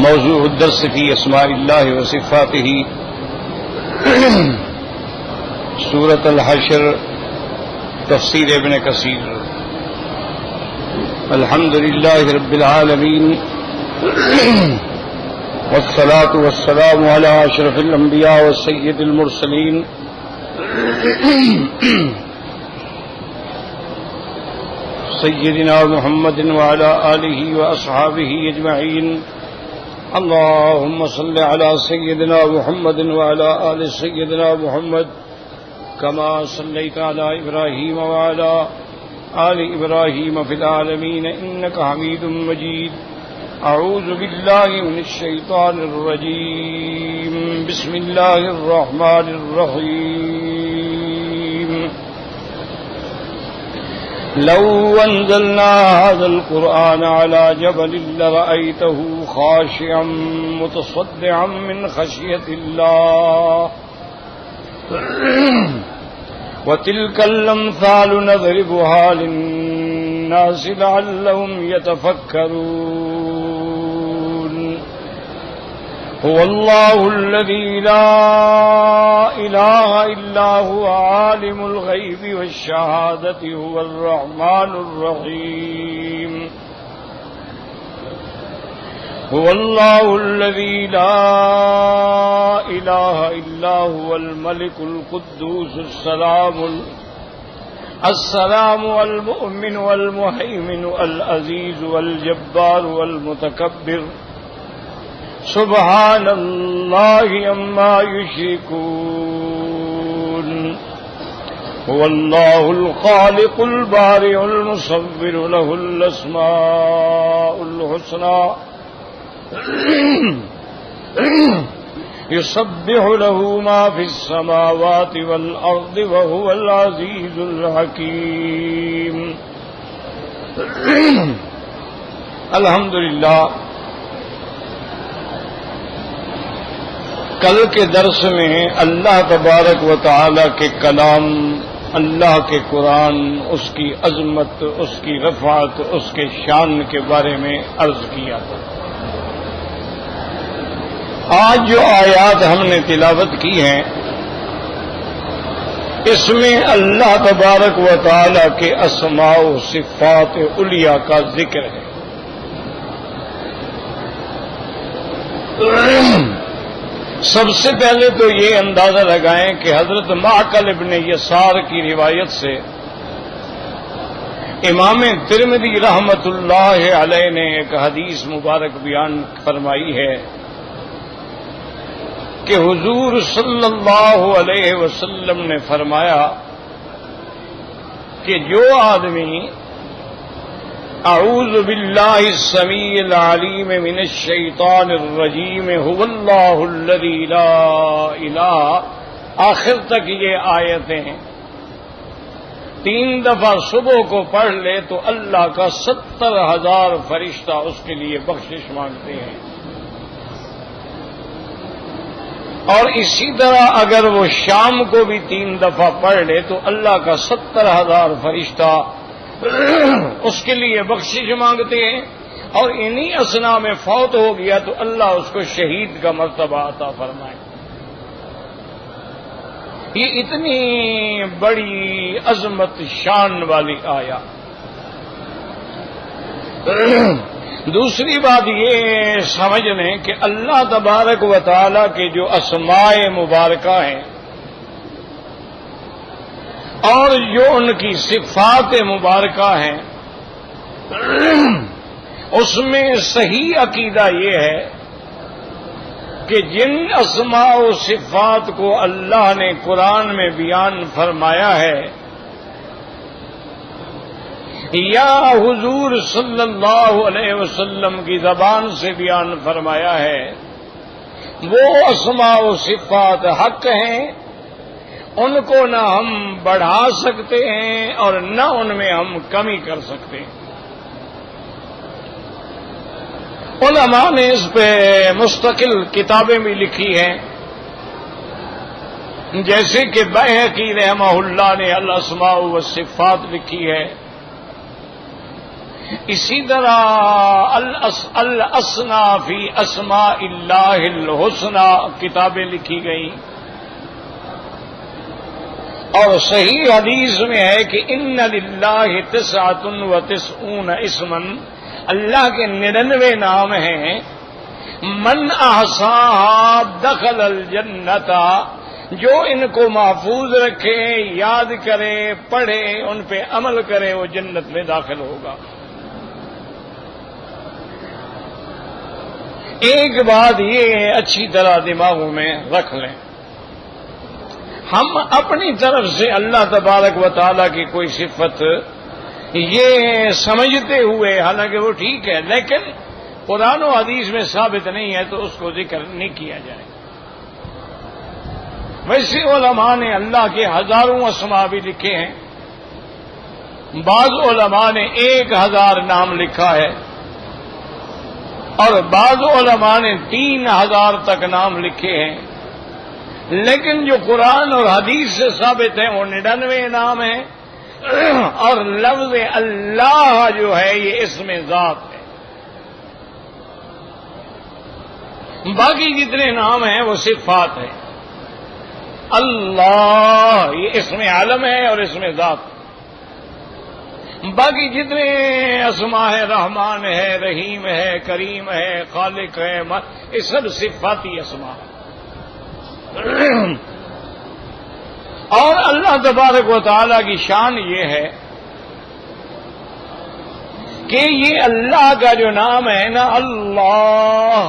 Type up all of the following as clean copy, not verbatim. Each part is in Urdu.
موضوع الدرس في اسماء الله وصفاته سورة الحشر تفسير ابن كثير. الحمد لله رب العالمين والصلاة والسلام على أشرف الأنبياء والسيد المرسلين سيدنا محمد وعلى آله وأصحابه أجمعين. اللهم صل على سيدنا محمد وعلى آل سيدنا محمد كما صليت على إبراهيم وعلى آل إبراهيم في العالمين إنك حميد مجيد. أعوذ بالله من الشيطان الرجيم. بسم الله الرحمن الرحيم. لو أنزلنا هذا القرآن على جبل لرأيته خاشعا متصدعا من خشية الله وتلك الأمثال نضربها للناس لعلهم يتفكرون. هو الله الذي لا إله إلا هو عالم الغيب والشهادة هو الرحمن الرحيم. هو الله الذي لا إله إلا هو الملك القدوس السلام والمؤمن والمهيمن العزيز والجبار والمتكبر. سبحان الله عما يشركون. هو الله الخالق البارئ المصور له الأسماء الحسنى يسبح له ما في السماوات والأرض وهو العزيز الحكيم. الحمدللہ کل کے درس میں اللہ تبارک و تعالی کے کلام، اللہ کے قرآن، اس کی عظمت، اس کی رفعت، اس کے شان کے بارے میں عرض کیا تھا. آج جو آیات ہم نے تلاوت کی ہیں اس میں اللہ تبارک و تعالی کے اسماء و صفات علیاء کا ذکر ہے. سب سے پہلے تو یہ اندازہ لگائیں کہ حضرت معقل ابن یسار کی روایت سے امام ترمذی رحمت اللہ علیہ نے ایک حدیث مبارک بیان فرمائی ہے کہ حضور صلی اللہ علیہ وسلم نے فرمایا کہ جو آدمی اعوذ باللہ السمیع العلیم من الشیطان الرجیم هو اللہ الذی لا الہ آخر تک یہ آیتیں 3 دفعہ صبح کو پڑھ لے تو اللہ کا 70,000 فرشتہ اس کے لیے بخشش مانگتے ہیں. اور اسی طرح اگر وہ شام کو بھی 3 دفعہ پڑھ لے تو اللہ کا 70,000 فرشتہ اس کے لیے بخشش مانگتے ہیں. اور انہی اثناء میں فوت ہو گیا تو اللہ اس کو شہید کا مرتبہ عطا فرمائے. یہ اتنی بڑی عظمت شان والی آیات. دوسری بات یہ سمجھ لیں کہ اللہ تبارک و تعالی کے جو اسماء مبارکہ ہیں اور جو ان کی صفات مبارکہ ہیں اس میں صحیح عقیدہ یہ ہے کہ جن اسماء و صفات کو اللہ نے قرآن میں بیان فرمایا ہے یا حضور صلی اللہ علیہ وسلم کی زبان سے بیان فرمایا ہے وہ اسماء و صفات حق ہیں. ان کو نہ ہم بڑھا سکتے ہیں اور نہ ان میں ہم کمی کر سکتے ہیں. علماء نے اس پہ مستقل کتابیں بھی لکھی ہیں جیسے کہ بیہقی رحمہ اللہ نے الاسماء والصفات لکھی ہے. اسی طرح الاسنا فی اسماء اللہ الحسنی کتابیں لکھی گئیں، اور صحیح حدیث میں ہے کہ ان للہ 99 اسما، اللہ کے 99 نام ہیں، من احصاها دخل الجنت، جو ان کو محفوظ رکھے، یاد کرے، پڑھے، ان پہ عمل کرے، وہ جنت میں داخل ہوگا۔ ایک بات یہ اچھی طرح دماغوں میں رکھ لیں، ہم اپنی طرف سے اللہ تبارک و تعالیٰ کی کوئی صفت یہ سمجھتے ہوئے، حالانکہ وہ ٹھیک ہے لیکن قرآن و حدیث میں ثابت نہیں ہے تو اس کو ذکر نہیں کیا جائے۔ ویسے علماء نے اللہ کے ہزاروں اسماء بھی لکھے ہیں، بعض علماء نے 1000 نام لکھا ہے، اور بعض علماء نے 3000 تک نام لکھے ہیں، لیکن جو قرآن اور حدیث سے ثابت ہیں وہ 99 نام ہیں، اور لفظ اللہ جو ہے یہ اسم ذات ہے۔ باقی جتنے نام ہیں وہ صفات ہیں۔ اللہ یہ اسم عالم ہے اور اسم ذات ہے۔ باقی جتنے اسماء ہے، رحمان ہے، رحیم ہے، کریم ہے، خالق ہے، یہ سب صفاتی اسماء ہیں۔ اور اللہ تبارک و تعالی کی شان یہ ہے کہ یہ اللہ کا جو نام ہے نا، اللہ،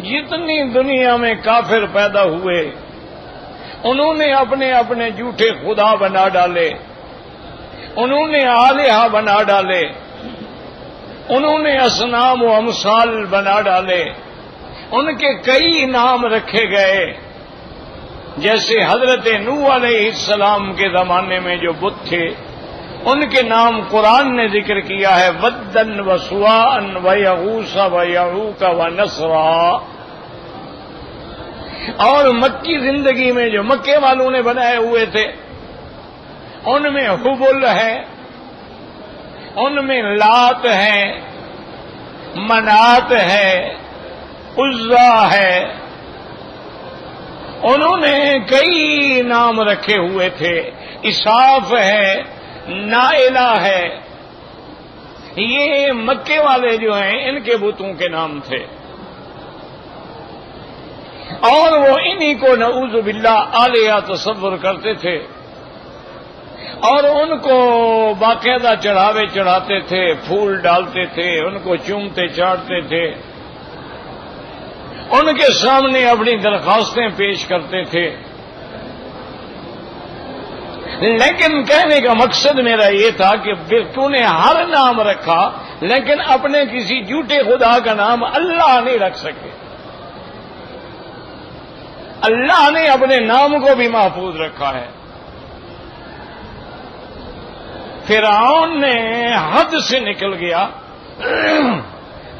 جتنی دنیا میں کافر پیدا ہوئے انہوں نے اپنے اپنے جھوٹے خدا بنا ڈالے، انہوں نے آلہہ بنا ڈالے، انہوں نے اصنام و امثال بنا ڈالے، ان کے کئی نام رکھے گئے، جیسے حضرت نوح علیہ السلام کے زمانے میں جو بت تھے ان کے نام قرآن نے ذکر کیا ہے، ودن و سواء و یغوث و یعوق و نصرا۔ اور مکی زندگی میں جو مکے والوں نے بنائے ہوئے تھے ان میں حبل ہے، ان میں لات ہے، منات ہے، عزا ہے، انہوں نے کئی نام رکھے ہوئے تھے، اساف ہے، نائلہ ہے، یہ مکے والے جو ہیں ان کے بتوں کے نام تھے، اور وہ انہی کو نعوذ باللہ آلیہ تصور کرتے تھے، اور ان کو باقاعدہ چڑھاوے چڑھاتے تھے، پھول ڈالتے تھے، ان کو چومتے چاٹتے تھے، ان کے سامنے اپنی درخواستیں پیش کرتے تھے۔ لیکن کہنے کا مقصد میرا یہ تھا کہ تو نے ہر نام رکھا لیکن اپنے کسی جھوٹے خدا کا نام اللہ نہیں رکھ سکے۔ اللہ نے اپنے نام کو بھی محفوظ رکھا ہے۔ فرعون نے حد سے نکل گیا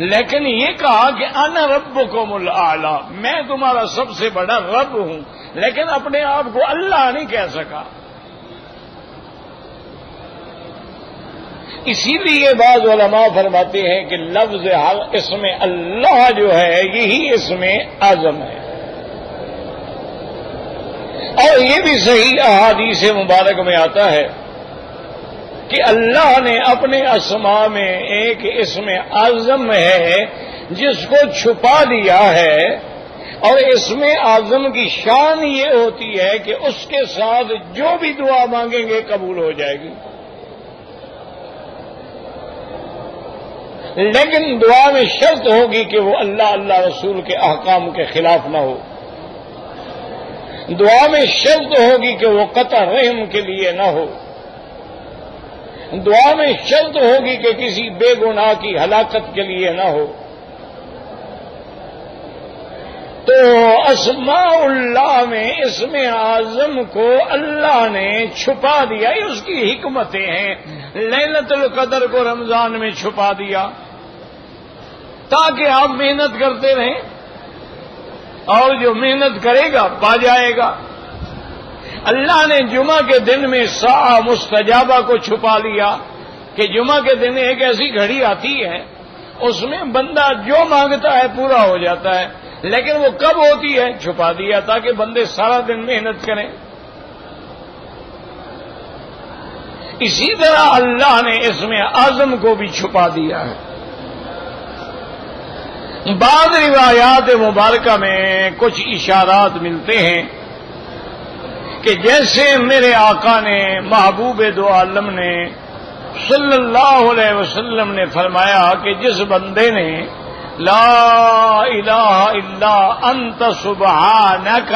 لیکن یہ کہا کہ انا ربکم الاعلی، میں تمہارا سب سے بڑا رب ہوں، لیکن اپنے آپ کو اللہ نہیں کہہ سکا۔ اسی لیے بعض علماء فرماتے ہیں کہ لفظ اسم اللہ جو ہے یہی اسم اعظم ہے، اور یہ بھی صحیح احادیث مبارک میں آتا ہے کہ اللہ نے اپنے اسماء میں ایک اسم اعظم ہے جس کو چھپا دیا ہے، اور اسم اعظم کی شان یہ ہوتی ہے کہ اس کے ساتھ جو بھی دعا مانگیں گے قبول ہو جائے گی، لیکن دعا میں شرط ہوگی کہ وہ اللہ رسول کے احکام کے خلاف نہ ہو، دعا میں شرط ہوگی کہ وہ قطع رحم کے لیے نہ ہو، دعا میں شرط ہوگی کہ کسی بے گناہ کی ہلاکت کے لیے نہ ہو۔ تو اسماء اللہ میں اسم اعظم کو اللہ نے چھپا دیا، یہ اس کی حکمتیں ہیں۔ لیلۃ القدر کو رمضان میں چھپا دیا تاکہ آپ محنت کرتے رہیں، اور جو محنت کرے گا پا جائے گا۔ اللہ نے جمعہ کے دن میں ساعہ مستجابہ کو چھپا لیا کہ جمعہ کے دن ایک ایسی گھڑی آتی ہے اس میں بندہ جو مانگتا ہے پورا ہو جاتا ہے، لیکن وہ کب ہوتی ہے؟ چھپا دیا تاکہ بندے سارا دن محنت کریں۔ اسی طرح اللہ نے اس میں عزم کو بھی چھپا دیا ہے۔ بعض روایات مبارکہ میں کچھ اشارات ملتے ہیں کہ جیسے میرے آقا نے محبوب دو عالم نے صلی اللہ علیہ وسلم نے فرمایا کہ جس بندے نے لا الہ الا انت سبحانک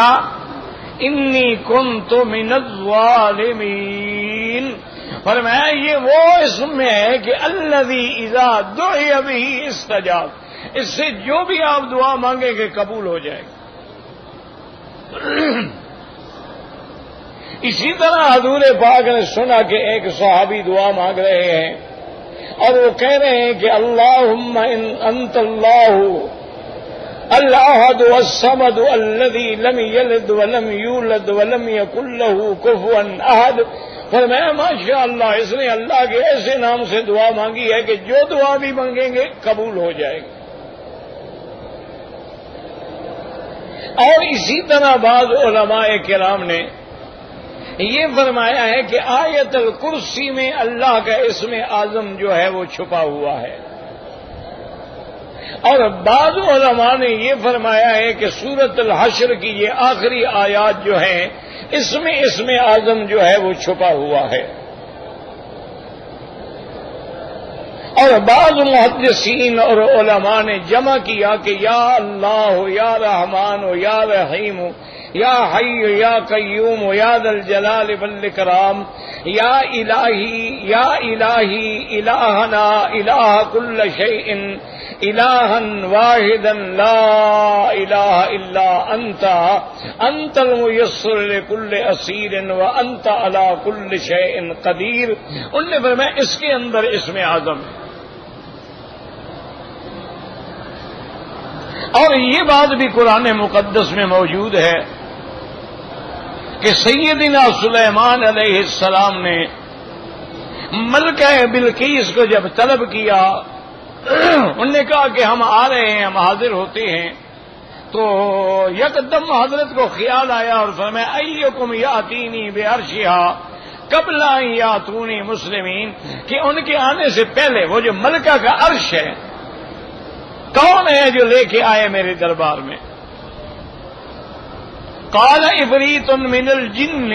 انی کنت من الظالمین، فرمایا یہ وہ اسم ہے کہ الذی اذا دعی بہ استجاب، اس سے جو بھی آپ دعا مانگیں گے قبول ہو جائے گا۔ اسی طرح حضور پاک نے سنا کہ ایک صحابی دعا مانگ رہے ہیں اور وہ کہہ رہے ہیں کہ اللہم انت اللہ الاحد والصمد الذی لم یلد ولم یولد ولم یکن لہ کفوا احد، فرمایا ماشاء اللہ اس نے اللہ کے ایسے نام سے دعا مانگی ہے کہ جو دعا بھی مانگیں گے قبول ہو جائے گی۔ اور اسی طرح بعض علماء کرام نے یہ فرمایا ہے کہ آیت الکرسی میں اللہ کا اسم اعظم جو ہے وہ چھپا ہوا ہے، اور بعض علماء نے یہ فرمایا ہے کہ سورۃ الحشر کی یہ آخری آیات جو ہیں اس میں اسم اعظم جو ہے وہ چھپا ہوا ہے۔ اور بعض محدثین اور علماء نے جمع کیا کہ یا اللہ یا رحمان یا رحیم یا حی یا قیوم یا ذا الجلال والاکرام یا الہی الہنا الہ کل شیء الہا واحدا لا الہ الا انت المیسر لکل اسیر وانت علی کل شیء قدیر۔ انہوں نے فرمایا اس کے اندر اسم اعظم ہے۔ اور یہ بات بھی قرآن مقدس میں موجود ہے کہ سیدنا سلیمان علیہ السلام نے ملکہ بلقیس کو جب طلب کیا، انہوں نے کہا کہ ہم آ رہے ہیں، ہم حاضر ہوتے ہیں، تو یکدم حضرت کو خیال آیا اور فرمایا ایکم یاتینی بعرشھا قبل ان یاتونی مسلمین، کہ ان کے آنے سے پہلے وہ جو ملکہ کا عرش ہے کون ہے جو لے کے آئے میرے دربار میں؟ قال عفریت من الجن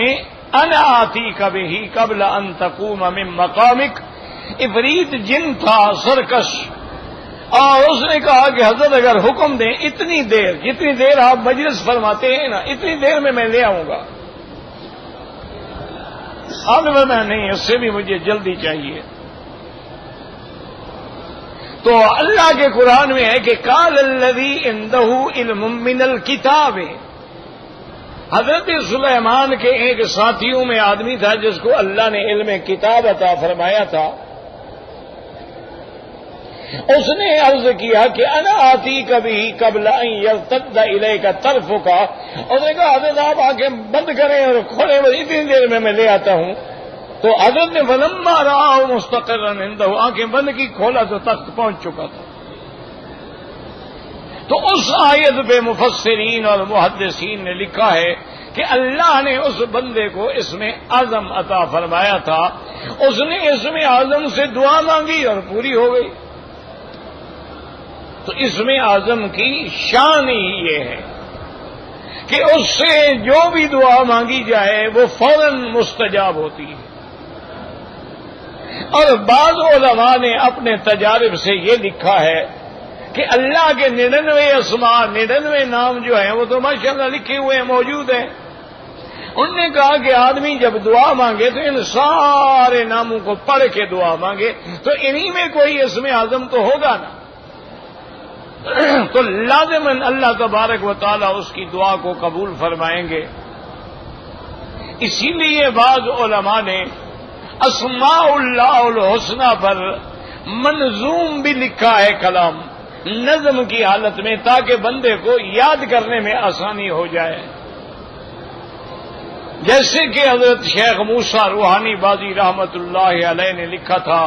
انا آتیک بہ قبل ان تقوم من مقامک، عفریت جن تھا سرکش، اور اس نے کہا کہ حضرت اگر حکم دیں اتنی دیر جتنی دیر آپ مجلس فرماتے ہیں نا اتنی دیر میں لے آؤں گا۔ اب میں نہیں، اس سے بھی مجھے جلدی چاہیے۔ تو اللہ کے قرآن میں ہے کہ قال الذی عندہ علم من الکتاب، حضرت سلیمان کے ایک ساتھیوں میں آدمی تھا جس کو اللہ نے علم کتاب عطا فرمایا تھا، اس نے عرض کیا کہ انا آتیک بہ قبل ان یرتد الیک طرفک، اس نے کہا حضرت آپ آنکھیں بند کریں اور کھولیں، بس اتنی دیر میں لے آتا ہوں۔ تو حضرت نے فلما رآہ مستقرا عنده، آنکھیں بند کی، کھولا تو تخت پہنچ چکا تھا۔ تو اس آیت پہ مفسرین اور محدثین نے لکھا ہے کہ اللہ نے اس بندے کو اسم اعظم عطا فرمایا تھا، اس نے اسم اعظم سے دعا مانگی اور پوری ہو گئی۔ تو اسم اعظم کی شان ہی یہ ہے کہ اس سے جو بھی دعا مانگی جائے وہ فوراً مستجاب ہوتی ہے۔ اور بعض علماء نے اپنے تجارب سے یہ لکھا ہے کہ اللہ کے 99 اسماء 99 نام جو ہیں وہ تو ماشاءاللہ لکھے ہوئے ہیں، موجود ہیں۔ انہوں نے کہا کہ آدمی جب دعا مانگے تو ان سارے ناموں کو پڑھ کے دعا مانگے تو انہی میں کوئی اسم اعظم تو ہوگا نا، تو لازماً اللہ تبارک و تعالیٰ اس کی دعا کو قبول فرمائیں گے۔ اسی لیے بعض علماء نے اسماء اللہ الحسنہ پر منظوم بھی لکھا ہے کلام نظم کی حالت میں، تاکہ بندے کو یاد کرنے میں آسانی ہو جائے۔ جیسے کہ حضرت شیخ موسیٰ روحانی بازی رحمت اللہ علیہ نے لکھا تھا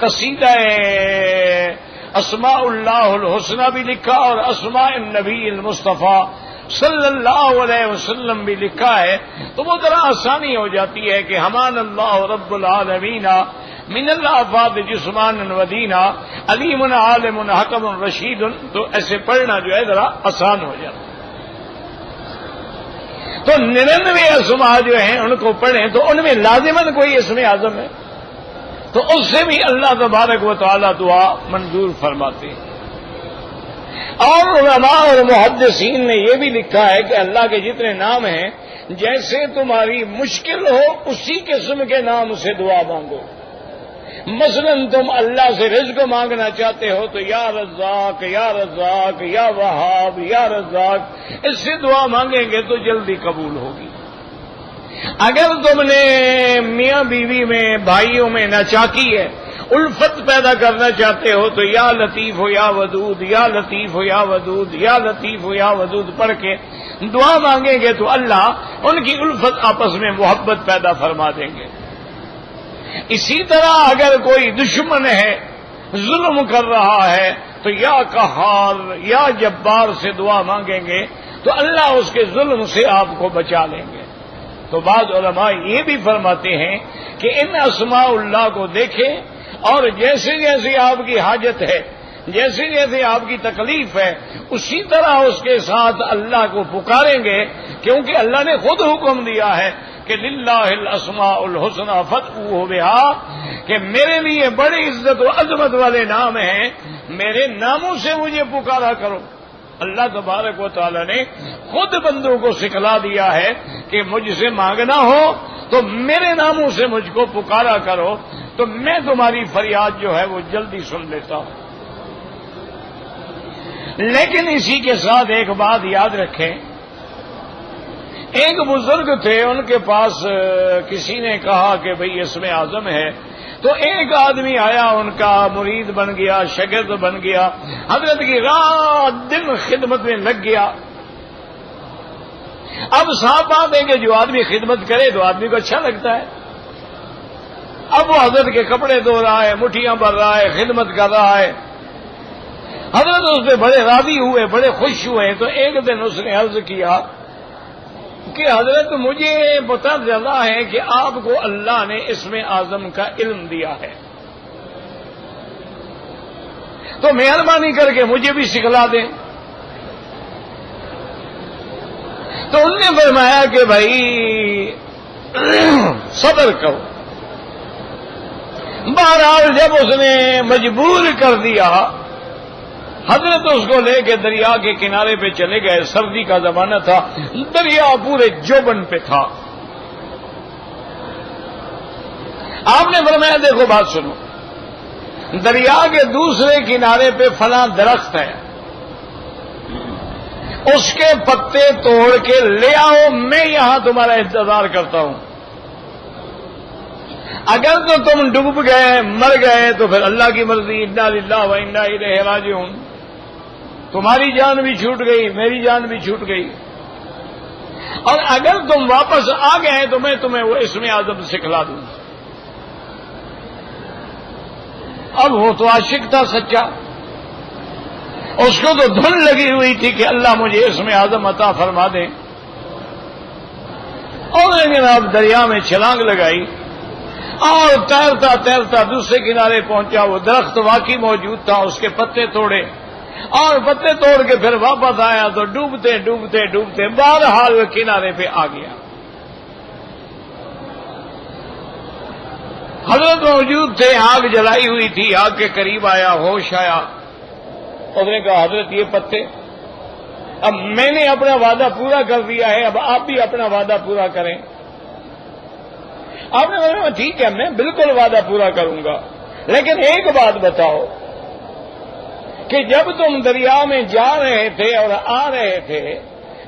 قصیدہ اسماء اللہ الحسنہ بھی لکھا اور اسماء النبی المصطفیٰ صلی اللہ علیہ وسلم بھی لکھا ہے، تو وہ ذرا آسانی ہو جاتی ہے کہ ہمان اللہ رب العالمین من الآفات جسمان ودینا علیم عالم حکم رشید، تو ایسے پڑھنا جو ہے ذرا آسان ہو جاتا ہے۔ تو 99 اسماء جو ہیں ان کو پڑھیں تو ان میں لازماً کوئی اسم اعظم ہے، تو اس سے بھی اللہ تبارک و تعالی دعا منظور فرماتے ہیں۔ اور علماء اور محدثین نے یہ بھی لکھا ہے کہ اللہ کے جتنے نام ہیں جیسے تمہاری مشکل ہو اسی قسم کے نام سے دعا مانگو۔ مثلا تم اللہ سے رزق مانگنا چاہتے ہو تو یا رزاق یا رزاق یا وہاب یا رزاق، اس سے دعا مانگیں گے تو جلدی قبول ہوگی۔ اگر تم نے میاں بیوی میں بھائیوں میں ناچاکی ہے، الفت پیدا کرنا چاہتے ہو تو یا لطیف ہو یا ودود یا لطیف ہو یا ودود یا لطیف ہو یا ودود پڑھ کے دعا مانگیں گے تو اللہ ان کی الفت آپس میں محبت پیدا فرما دیں گے۔ اسی طرح اگر کوئی دشمن ہے، ظلم کر رہا ہے، تو یا قہار یا جبار سے دعا مانگیں گے تو اللہ اس کے ظلم سے آپ کو بچا لیں گے۔ تو بعض علماء یہ بھی فرماتے ہیں کہ ان اسماء اللہ کو دیکھیں اور جیسے جیسے آپ کی حاجت ہے، جیسے جیسے آپ کی تکلیف ہے، اسی طرح اس کے ساتھ اللہ کو پکاریں گے، کیونکہ اللہ نے خود حکم دیا ہے کہ للہ الاسماء الحسنى فادعوہ بہا، کہ میرے لیے بڑی عزت و عظمت والے نام ہیں، میرے ناموں سے مجھے پکارا کرو۔ اللہ تبارک و تعالی نے خود بندوں کو سکھلا دیا ہے کہ مجھ سے مانگنا ہو تو میرے ناموں سے مجھ کو پکارا کرو، تو میں تمہاری فریاد جو ہے وہ جلدی سن لیتا ہوں۔ لیکن اسی کے ساتھ ایک بات یاد رکھیں، ایک بزرگ تھے، ان کے پاس کسی نے کہا کہ بھئی اسم اعظم ہے، تو ایک آدمی آیا، ان کا مرید بن گیا، شاگرد بن گیا، حضرت کی رات دن خدمت میں لگ گیا۔ اب صاف بات ہے کہ جو آدمی خدمت کرے تو آدمی کو اچھا لگتا ہے۔ اب وہ حضرت کے کپڑے دھو رہا ہے، مٹھیاں بھر رہا ہے، خدمت کر رہا ہے، حضرت اس پہ بڑے راضی ہوئے، بڑے خوش ہوئے۔ تو ایک دن اس نے عرض کیا کہ حضرت مجھے پتہ چلا ہے کہ آپ کو اللہ نے اسم اعظم کا علم دیا ہے، تو مہربانی کر کے مجھے بھی سکھلا دیں۔ تو انہوں نے فرمایا کہ بھائی صبر کرو۔ بہرحال جب اس نے مجبور کر دیا، حضرت اس کو لے کے دریا کے کنارے پہ چلے گئے۔ سردی کا زمانہ تھا، دریا پورے جوبن پہ تھا۔ آپ نے فرمایا دیکھو بات سنو، دریا کے دوسرے کنارے پہ فلاں درخت ہے، اس کے پتے توڑ کے لے آؤ، میں یہاں تمہارا انتظار کرتا ہوں۔ اگر تو تم ڈوب گئے، مر گئے، تو پھر اللہ کی مرضی، انا للہ و انا الیہ راجعون، تمہاری جان بھی چھوٹ گئی، میری جان بھی چھوٹ گئی۔ اور اگر تم واپس آ گئے تو میں تمہیں وہ اسم اعظم سکھلا دوں۔ اب وہ تو عاشق تھا سچا، اس کو تو دھن لگی ہوئی تھی کہ اللہ مجھے اسم اعظم عطا فرما دے۔ اور لیکن اب دریا میں چھلانگ لگائی اور تیرتا تیرتا دوسرے کنارے پہنچا۔ وہ درخت واقعی موجود تھا، اس کے پتے توڑے اور پتے توڑ کے پھر واپس آیا تو ڈوبتے ڈوبتے ڈوبتے بہرحال وہ کنارے پہ آ گیا۔ حضرت موجود تھے، آگ جلائی ہوئی تھی، آگ کے قریب آیا، ہوش آیا، اس نے کہا حضرت یہ پتے، اب میں نے اپنا وعدہ پورا کر دیا ہے، اب آپ بھی اپنا وعدہ پورا کریں۔ آپ نے کہا ٹھیک ہے، میں بالکل وعدہ پورا کروں گا، لیکن ایک بات بتاؤ کہ جب تم دریا میں جا رہے تھے اور آ رہے تھے،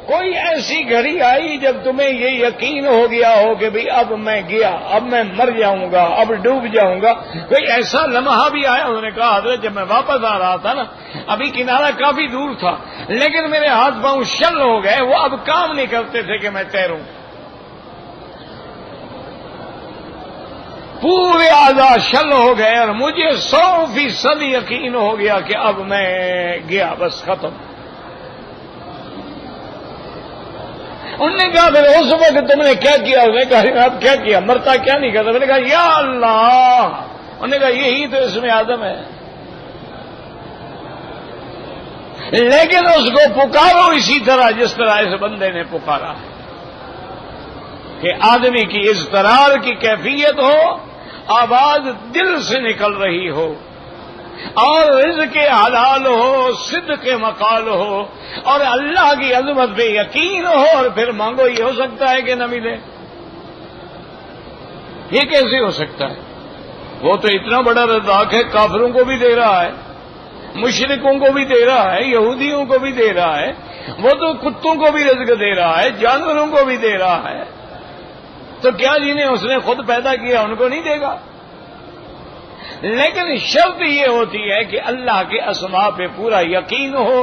کوئی ایسی گھڑی آئی جب تمہیں یہ یقین ہو گیا ہو کہ بھئی اب میں گیا، اب میں مر جاؤں گا، اب ڈوب جاؤں گا، کوئی ایسا لمحہ بھی آیا؟ انہوں نے کہا حضرت جب میں واپس آ رہا تھا نا، ابھی کنارہ کافی دور تھا، لیکن میرے ہاتھ پاؤں شل ہو گئے، وہ اب کام نہیں کرتے تھے کہ میں تیروں۔ پورے اعضاء شل ہو گئے اور مجھے 100% یقین ہو گیا کہ اب میں گیا، بس ختم۔ انہوں نے کہا پھر اس وقت تم نے کیا کیا؟ اس نے کہا اب کیا کیا، مرتا کیا نہیں کرتا؟ میں نے کہا یا اللہ۔ انہوں نے کہا یہی تو اس میں آدم ہے، لیکن اس کو پکارو اسی طرح جس طرح اس بندے نے پکارا ہے، کہ آدمی کی اضطرار کی کیفیت ہو، آواز دل سے نکل رہی ہو، اور رزق حلال ہو، صدق مقال ہو، اور اللہ کی عظمت پہ یقین ہو، اور پھر مانگو۔ یہ ہو سکتا ہے کہ نہ ملے؟ یہ کیسے ہو سکتا ہے؟ وہ تو اتنا بڑا رزاق ہے، کافروں کو بھی دے رہا ہے، مشرکوں کو بھی دے رہا ہے، یہودیوں کو بھی دے رہا ہے، وہ تو کتوں کو بھی رزق دے رہا ہے، جانوروں کو بھی دے رہا ہے، تو کیا جنہیں اس نے خود پیدا کیا ان کو نہیں دے گا؟ لیکن شرط یہ ہوتی ہے کہ اللہ کے اسماء پہ پورا یقین ہو،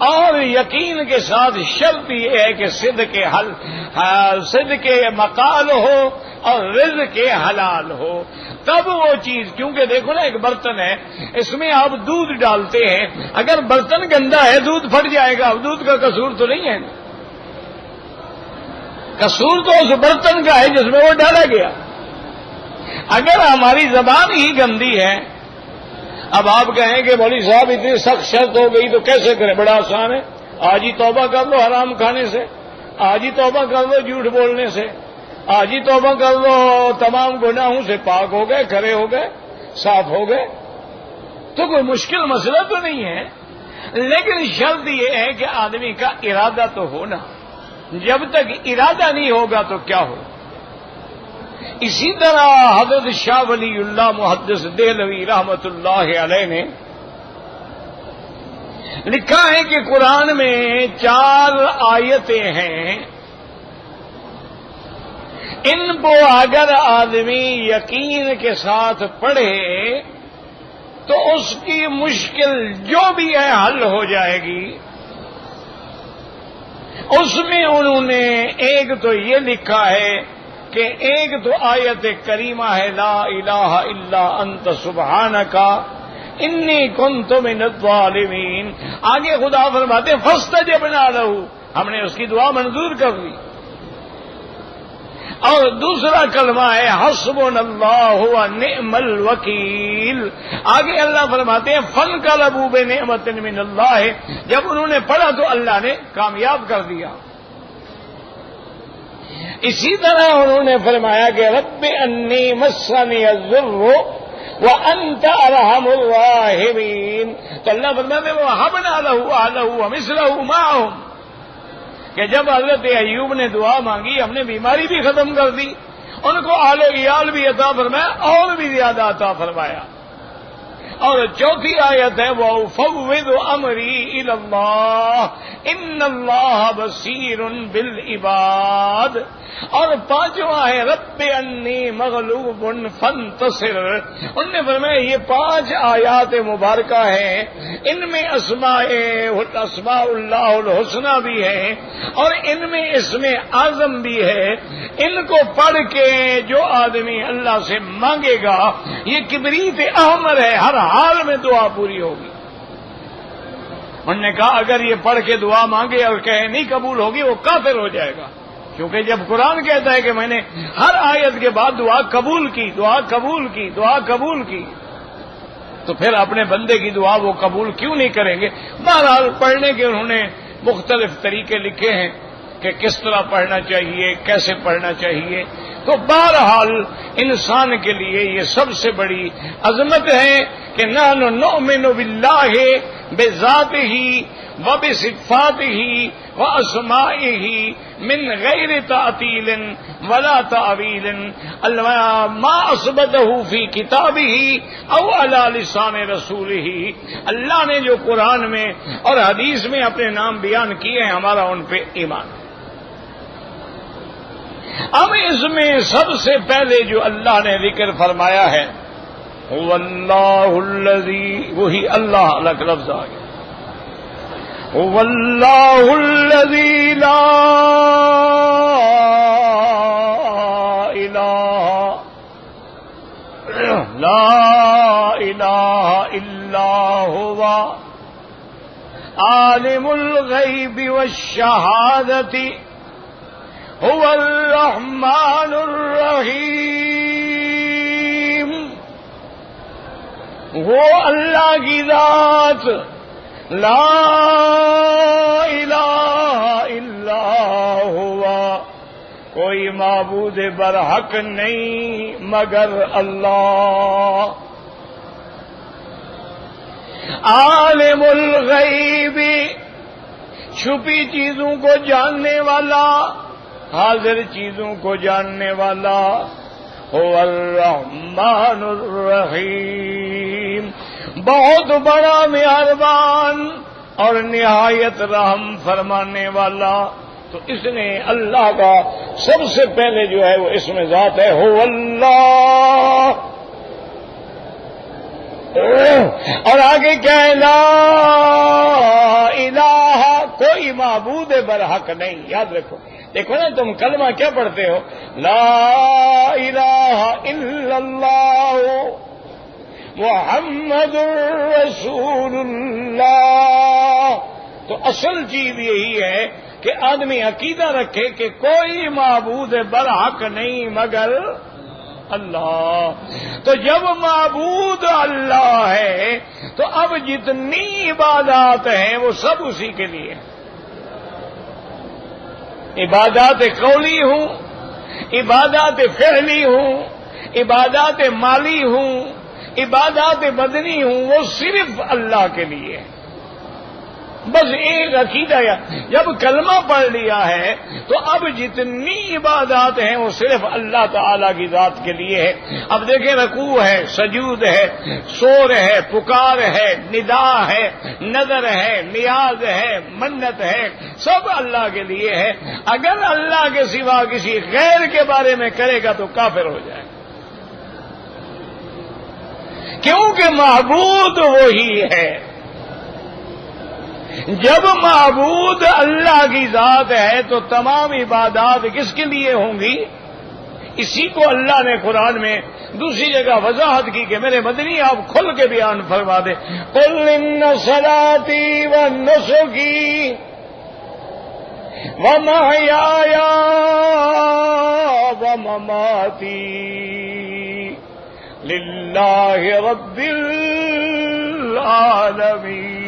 اور یقین کے ساتھ شرط یہ ہے کہ صدق مقال ہو اور رزق حلال ہو، تب وہ چیز۔ کیونکہ دیکھو نا، ایک برتن ہے، اس میں آپ دودھ ڈالتے ہیں، اگر برتن گندا ہے دودھ پھٹ جائے گا، اب دودھ کا قصور تو نہیں ہے، قصور تو اس برتن کا ہے جس میں وہ ڈالا گیا۔ اگر ہماری زبان ہی گندی ہے، اب آپ کہیں کہ مولوی صاحب اتنی سخت شرط ہو گئی تو کیسے کریں؟ بڑا آسان ہے، آج ہی توبہ کر لو حرام کھانے سے، آج ہی توبہ کر لو جھوٹ بولنے سے، آج ہی توبہ کر لو تمام گناہوں سے پاک ہو گئے، کھرے ہو گئے، صاف ہو گئے، تو کوئی مشکل مسئلہ تو نہیں ہے۔ لیکن شرط یہ ہے کہ آدمی کا ارادہ تو ہونا، جب تک ارادہ نہیں ہوگا تو کیا ہو؟ اسی طرح حضرت شاہ ولی اللہ محدث دہلوی رحمت اللہ علیہ نے لکھا ہے کہ قرآن میں 4 آیتیں ہیں، ان کو اگر آدمی یقین کے ساتھ پڑھے تو اس کی مشکل جو بھی ہے حل ہو جائے گی۔ اس میں انہوں نے ایک تو یہ لکھا ہے کہ ایک تو آیت کریمہ ہے لا الہ الا انت سبحانک انی کنت من الظالمین، آگے خدا فرماتے ہیں فاستجبنا لہ، ہم نے اس کی دعا منظور کر لی۔ اور دوسرا کلمہ ہے حسبنا اللہ ونعم الوکیل، آگے اللہ فرماتے ہیں فانقلبوا بنعمت من اللہ، جب انہوں نے پڑھا تو اللہ نے کامیاب کر دیا۔ اسی طرح انہوں نے فرمایا کہ رب انی مسنی الضر وانت ارحم الراحمین، تو اللہ فرماتے ہیں وہبنا لہ اہلہ ومثلہ معہم، کہ جب حضرت ایوب نے دعا مانگی ہم نے بیماری بھی ختم کر دی، ان کو آل و عیال بھی عطا فرمایا اور بھی زیادہ عطا فرمایا۔ اور چوتھی آیت ہے وَأُفَوِّضُ أَمْرِي إِلَى اللَّهِ إِنَّ اللَّهَ بَصِيرٌ بِالْعِبَادِ، اور پانچواں ہے رب انی مغلوب فانتصر۔ انہوں نے فرمایا یہ 5 آیات مبارکہ ہیں، ان میں اسماء اللہ الحسنہ بھی ہیں، اور ان میں اسم اعظم بھی ہے۔ ان کو پڑھ کے جو آدمی اللہ سے مانگے گا، یہ کبریت احمر ہے، ہر حال میں دعا پوری ہوگی۔ انہوں نے کہا اگر یہ پڑھ کے دعا مانگے اور کہے نہیں قبول ہوگی وہ کافر ہو جائے گا، کیونکہ جب قرآن کہتا ہے کہ میں نے ہر آیت کے بعد دعا قبول کی، دعا قبول کی، دعا قبول کی، تو پھر اپنے بندے کی دعا وہ قبول کیوں نہیں کریں گے؟ بہرحال پڑھنے کے انہوں نے مختلف طریقے لکھے ہیں کہ کس طرح پڑھنا چاہیے، کیسے پڑھنا چاہیے۔ تو بہرحال انسان کے لیے یہ سب سے بڑی عظمت ہے کہ نحن نؤمن باللہ بذاتہ وبصفاتہ واسمائہ من غیر تعطیل ولا تعویل ما اثبتہ فی کتابہ او علی لسان رسولہ، اللہ نے جو قرآن میں اور حدیث میں اپنے نام بیان کیے ہیں ہمارا ان پہ ایمان۔ اب اس میں سب سے پہلے جو اللہ نے ذکر فرمایا ہے هو اللہ الذی، وہی اللہ، الگ لفظ آ گیا، هو اللہ الذی لا الہ لا الہ الا ہوا عالم الغیب والشہادۃ هو الرحمن الرحیم، وہ اللہ کی ذات لا الہ الا ہوا، کوئی معبود برحق نہیں مگر اللہ، عالم الغیب، چھپی چیزوں کو جاننے والا، حاضر چیزوں کو جاننے والا، هو الرحمن الرحیم، بہت بڑا مہربان اور نہایت رحم فرمانے والا۔ تو اس نے اللہ کا سب سے پہلے جو ہے وہ اسم ذات ہے هو اللہ، اور آگے کیا ہے لا الہ، کوئی معبود برحق نہیں۔ یاد رکھو، دیکھو نا تم کلمہ کیا پڑھتے ہو، لا الہ الا اللہ محمد رسول اللہ، تو اصل چیز یہی ہے کہ آدمی عقیدہ رکھے کہ کوئی معبود برحق نہیں مگر اللہ۔ تو جب معبود اللہ ہے تو اب جتنی عبادات ہیں وہ سب اسی کے لیے، عبادات قولی ہوں، عبادات فعلی ہوں، عبادات مالی ہوں، عبادات بدنی ہوں، وہ صرف اللہ کے لیے۔ بس ایک عقیدہ، جب کلمہ پڑھ لیا ہے تو اب جتنی عبادات ہیں وہ صرف اللہ تعالی کی ذات کے لیے ہے۔ اب دیکھیں، رکوع ہے، سجود ہے، سور ہے، پکار ہے، ندا ہے، نظر ہے، نیاز ہے، منت ہے، سب اللہ کے لیے ہے۔ اگر اللہ کے سوا کسی غیر کے بارے میں کرے گا تو کافر ہو جائے، کیونکہ معبود وہی ہے۔ جب معبود اللہ کی ذات ہے تو تمام عبادات کس کے لیے ہوں گی؟ اسی کو اللہ نے قرآن میں دوسری جگہ وضاحت کی کہ میرے مدنی آپ کھل کے بیان فرما دے، قل ان صلاتی ونسکی ومحیای ومماتی للہ رب العالمین،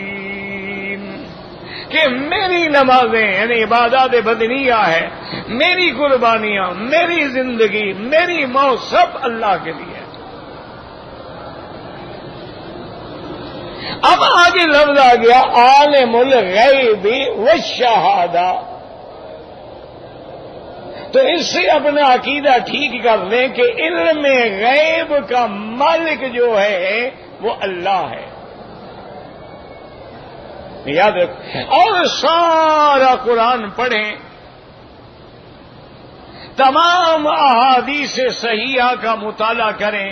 کہ میری نمازیں یعنی عبادات بدنیہ ہے، میری قربانیاں، میری زندگی، میری موت سب اللہ کے لیے۔ اب آگے لفظ آ گیا عالم الغیب والشہادہ، تو اس سے اپنا عقیدہ ٹھیک کر لیں کہ علم غیب کا مالک جو ہے وہ اللہ ہے، یاد رکھ۔ اور سارا قرآن پڑھیں، تمام احادیث صحیحہ کا مطالعہ کریں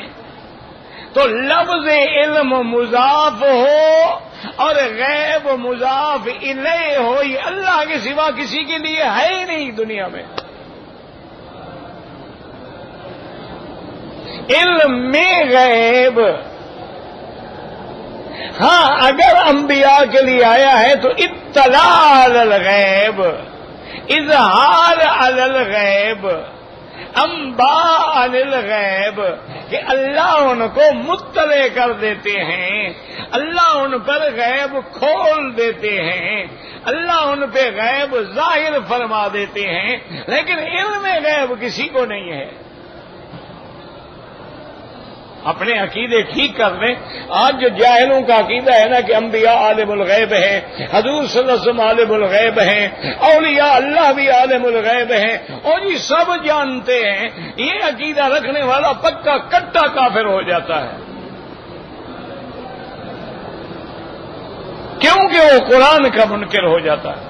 تو لفظ علم مضاف ہو اور غیب مضاف الیہ ہو، یہ اللہ کے سوا کسی کے لیے ہے ہی نہیں دنیا میں۔ علم میں غیب، ہاں اگر انبیاء کے لیے آیا ہے تو اطلاع علی الغیب، اظہار علی الغیب، انباء عن الغیب، کہ اللہ ان کو مطلع کر دیتے ہیں، اللہ ان پر غیب کھول دیتے ہیں، اللہ ان پہ غیب ظاہر فرما دیتے ہیں، لیکن علم غیب کسی کو نہیں ہے۔ اپنے عقیدے ٹھیک کر لیں۔ آج جو جاہلوں کا عقیدہ ہے نا کہ انبیاء عالم الغیب ہیں، حضور صلی اللہ علیہ وسلم عالم الغیب ہیں، اولیاء اللہ بھی عالم الغیب ہیں، اور یہ سب جانتے ہیں، یہ عقیدہ رکھنے والا پکا کٹا کافر ہو جاتا ہے، کیونکہ وہ قرآن کا منکر ہو جاتا ہے۔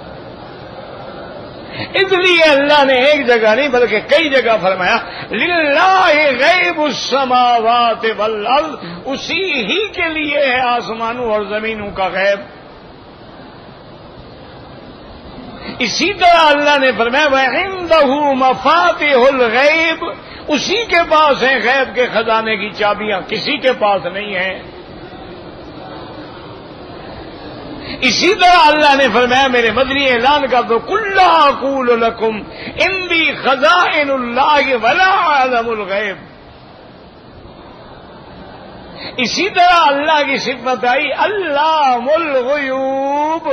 اس لیے اللہ نے ایک جگہ نہیں بلکہ کئی جگہ فرمایا للہ غیب السماوات والارض، اسی ہی کے لیے ہے آسمانوں اور زمینوں کا غیب۔ اسی طرح اللہ نے فرمایا وَعِندَهُ مَفَاتِحُ الْغَيْبِ اسی کے پاس ہیں غیب کے خزانے کی چابیاں، کسی کے پاس نہیں ہیں۔ اسی طرح اللہ نے فرمایا میرے مدنی اعلان کر دو، قل لا اقول لکم عندی خزائن اللہ ولا اعلم الغیب۔ اسی طرح اللہ کی صفت آئی علام الغیوب۔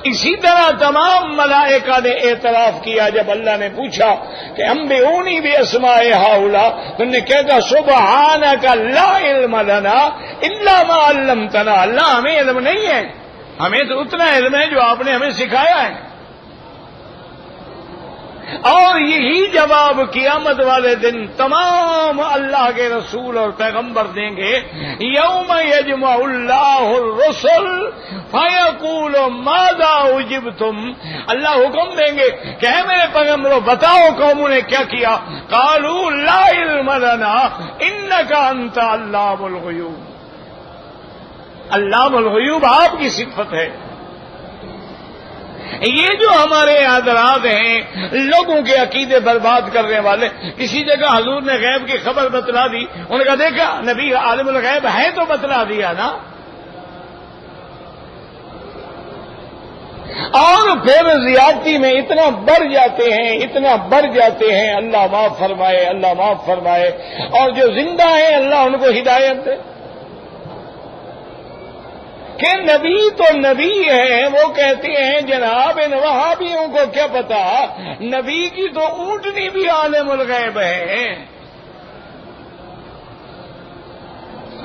اسی طرح تمام ملائکہ نے اعتراف کیا جب اللہ نے پوچھا کہ انبئونی باسماء ہؤلاء، تو نے کہا تھا سبحانک لا علم لنا الا ما علمتنا، اللہ ہمیں علم نہیں ہے، ہمیں تو اتنا علم ہے جو آپ نے ہمیں سکھایا ہے۔ اور یہی جواب قیامت والے دن تمام اللہ کے رسول اور پیغمبر دیں گے، یوم یجمع اللہ الرسل فیقول ماذا اجبتم، اللہ حکم دیں گے کہ اے میرے پیغمبروں بتاؤ قوموں نے کیا کیا، قالوا لا علم لنا انک انت علام الغیوب۔ علام الغیوب آپ کی صفت ہے۔ یہ جو ہمارے حضرات ہیں لوگوں کے عقیدے برباد کرنے والے، کسی جگہ حضور نے غیب کی خبر بتلا دی، انہوں نے کہا دیکھا نبی عالم الغیب ہے تو بتلا دیا نا، اور پھر زیادتی میں اتنا بڑھ جاتے ہیں، اتنا بڑھ جاتے ہیں، اللہ معاف فرمائے، اللہ معاف فرمائے۔ اور جو زندہ ہیں اللہ ان کو ہدایت دے کہ نبی تو نبی ہے، وہ کہتے ہیں جناب ان وہابیوں کو کیا پتا، نبی کی تو اونٹنی بھی عالم الغیب ہے۔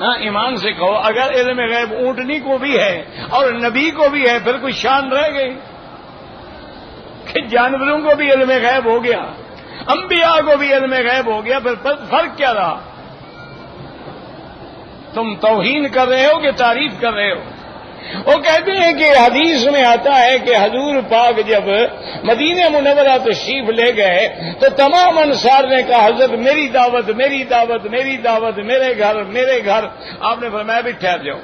ہاں ایمان سے کہو اگر علم غیب اونٹنی کو بھی ہے اور نبی کو بھی ہے پھر کوئی شان رہ گئی کہ جانوروں کو بھی علم غیب ہو گیا، انبیاء کو بھی علم غیب ہو گیا، پھر فرق کیا رہا؟ تم توہین کر رہے ہو کہ تعریف کر رہے ہو؟ وہ کہتے ہیں کہ حدیث میں آتا ہے کہ حضور پاک جب مدینہ منورہ تشریف لے گئے تو تمام انصار نے کہا حضرت میری دعوت میری دعوت میری دعوت، میرے گھر میرے گھر۔ آپ نے فرمایا بھی ٹھہر جاؤ،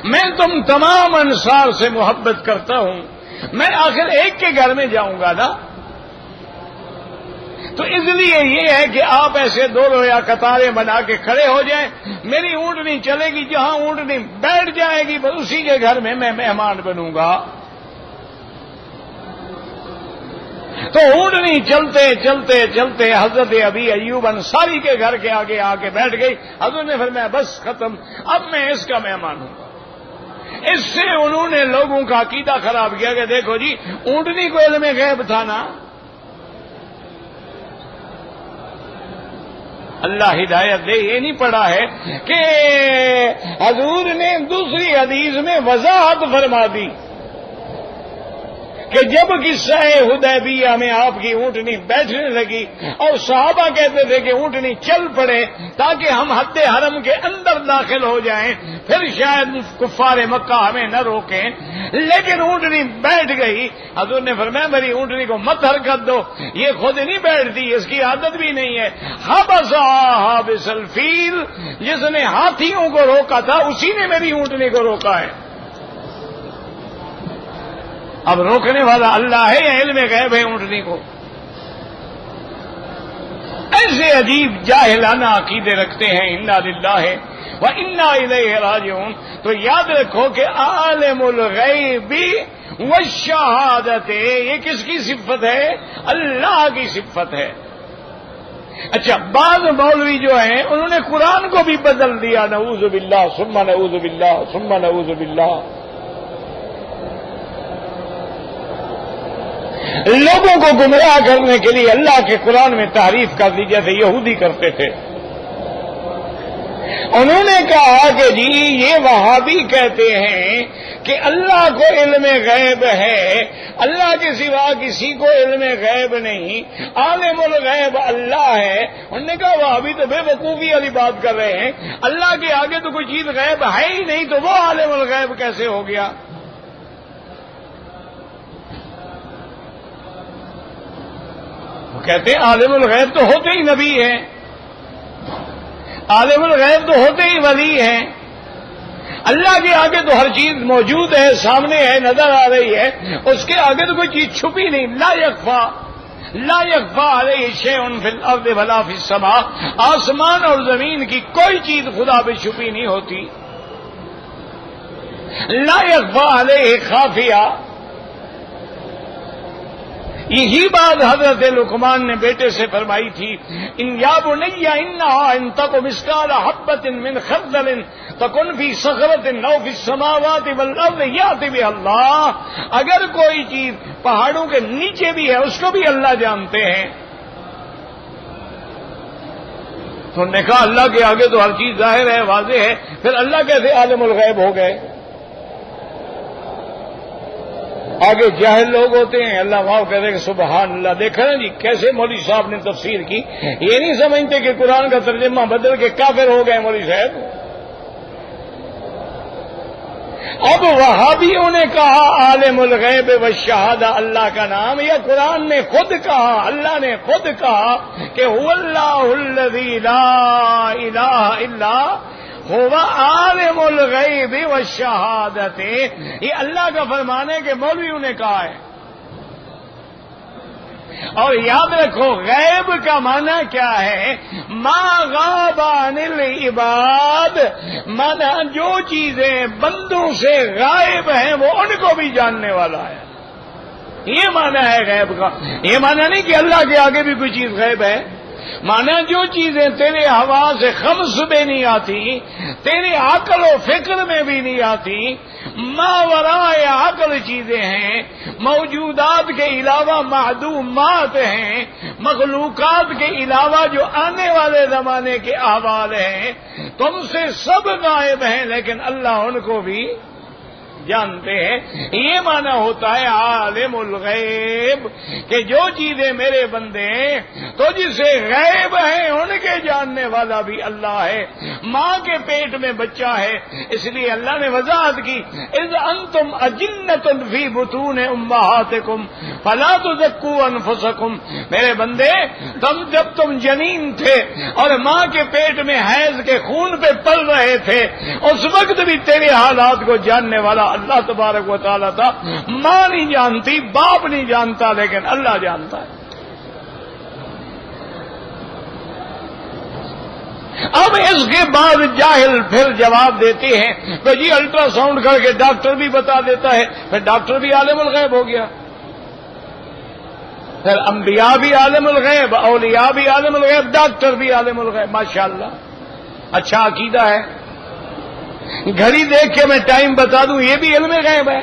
میں تم تمام انصار سے محبت کرتا ہوں، میں آخر ایک کے گھر میں جاؤں گا نا، تو اس لیے یہ ہے کہ آپ ایسے دو رویا قطاریں بنا کے کھڑے ہو جائیں، میری اونٹنی چلے گی جہاں اونٹنی بیٹھ جائے گی بس اسی کے گھر میں مہمان بنوں گا۔ تو اونٹنی چلتے چلتے چلتے حضرت ابی ایوب انصاری کے گھر کے آگے آ کے بیٹھ گئی۔ حضرت نے فرمایا بس ختم، اب میں اس کا مہمان ہوں گا۔ اس سے انہوں نے لوگوں کا عقیدہ خراب کیا کہ دیکھو جی اونٹنی کو علم غیب تھا نا۔ اللہ ہدایت دے، یہ نہیں پڑھا ہے کہ حضور نے دوسری حدیث میں وضاحت فرما دی کہ جب قصہ حدیبیہ میں آپ کی اونٹنی بیٹھنے لگی اور صحابہ کہتے تھے کہ اونٹنی چل پڑے تاکہ ہم حد حرم کے اندر داخل ہو جائیں، پھر شاید کفار مکہ ہمیں نہ روکیں، لیکن اونٹنی بیٹھ گئی۔ حضور نے فرمایا میری اونٹنی کو مت حرکت دو، یہ خود نہیں بیٹھتی، اس کی عادت بھی نہیں ہے۔ حبسها حابس الفیل، جس نے ہاتھیوں کو روکا تھا اسی نے میری اونٹنی کو روکا ہے۔ اب روکنے والا اللہ ہے یا علم غیب ہے اونٹنی کو؟ ایسے عجیب جاہلانہ عقیدے رکھتے ہیں، انا للہ و انا الیہ راجعون۔ تو یاد رکھو کہ عالم الغیب والشہادت یہ کس کی صفت ہے؟ اللہ کی صفت ہے۔ اچھا بعض مولوی جو ہیں انہوں نے قرآن کو بھی بدل دیا، نعوذ باللہ ثم نعوذ باللہ ثم نعوذ باللہ۔ لوگوں کو گمراہ کرنے کے لیے اللہ کے قرآن میں تعریف کر دی جیسے یہودی کرتے تھے۔ انہوں نے کہا کہ جی یہ وہابی کہتے ہیں کہ اللہ کو علم غیب ہے، اللہ کے سوا کسی کو علم غیب نہیں، عالم الغیب اللہ ہے۔ انہوں نے کہا وہابی تو بے وقوفی والی بات کر رہے ہیں، اللہ کے آگے تو کوئی چیز غیب ہے ہی نہیں، تو وہ عالم الغیب کیسے ہو گیا؟ کہتے ہیں عالم الغیب تو ہوتے ہی نبی ہیں، عالم الغیب تو ہوتے ہی ولی ہیں، اللہ کے آگے تو ہر چیز موجود ہے، سامنے ہے، نظر آ رہی ہے، اس کے آگے تو کوئی چیز چھپی نہیں. لا یخفی علیہ شیء فی الارض ولا فی السماء، آسمان اور زمین کی کوئی چیز خدا پہ چھپی نہیں ہوتی. لا یخفی علیہ خافیہ. یہی بات حضرت لقمان نے بیٹے سے فرمائی تھی. ان یا بنی انھا ان تک مثقال حبۃ من خردل تکن فی صخرۃ او فی السماوات والارض یأتی بها اللہ. اگر کوئی چیز پہاڑوں کے نیچے بھی ہے اس کو بھی اللہ جانتے ہیں. تو نے کہا اللہ کے آگے تو ہر چیز ظاہر ہے، واضح ہے، پھر اللہ کیسے عالم الغیب ہو گئے؟ آگے جاہل لوگ ہوتے ہیں، اللہ واہ کہتے کہ سبحان اللہ. دیکھا نا جی کیسے مولوی صاحب نے تفسیر کی. یہ نہیں سمجھتے کہ قرآن کا ترجمہ بدل کے کافر ہو گئے مولوی صاحب. اب وہابیوں نے کہا عالم الغیب والشہادہ اللہ کا نام، یا قرآن نے خود کہا، اللہ نے خود کہا کہ هو اللہ الذی لا الہ الا هو عالم الغیب والشہادۃ. یہ اللہ کا فرمان ہے کہ مولویوں نے کہا ہے. اور یاد رکھو غیب کا معنی کیا ہے؟ ما غاب عن العباد، مانا جو چیزیں بندوں سے غائب ہیں وہ ان کو بھی جاننے والا ہے. یہ معنی ہے غیب کا. یہ معنی نہیں کہ اللہ کے آگے بھی کوئی چیز غیب ہے. مانا جو چیزیں تیرے حواس سے خمس میں نہیں آتی، تیرے عقل و فکر میں بھی نہیں آتی، ماورائے عقل چیزیں ہیں، موجودات کے علاوہ معدومات ہیں، مخلوقات کے علاوہ جو آنے والے زمانے کے احوال ہیں، تم سے سب غائب ہیں لیکن اللہ ان کو بھی جانتے ہیں. یہ معنی ہوتا ہے عالم الغیب، کہ جو چیزیں میرے بندے تو جسے غیب ہیں ان کے جاننے والا بھی اللہ ہے. ماں کے پیٹ میں بچہ ہے، اس لیے اللہ نے وضاحت کی اذ انتم اجنۃ فی بطون امہاتکم فلا تزکوا انفسکم. میرے بندے جب تم جنین تھے اور ماں کے پیٹ میں حیض کے خون پہ پل رہے تھے، اس وقت بھی تیرے حالات کو جاننے والا اللہ تبارک و تعالیٰ تھا. ماں نہیں جانتی، باپ نہیں جانتا، لیکن اللہ جانتا ہے. اب اس کے بعد جاہل پھر جواب دیتے ہیں کہ جی الٹرا ساؤنڈ کر کے ڈاکٹر بھی بتا دیتا ہے. پھر ڈاکٹر بھی عالم الغیب ہو گیا، پھر انبیاء بھی عالم الغیب، اولیاء بھی عالم الغیب، ڈاکٹر بھی عالم الغیب. ماشاءاللہ اچھا عقیدہ ہے. گھڑی دیکھ کے میں ٹائم بتا دوں یہ بھی علم غیب ہے.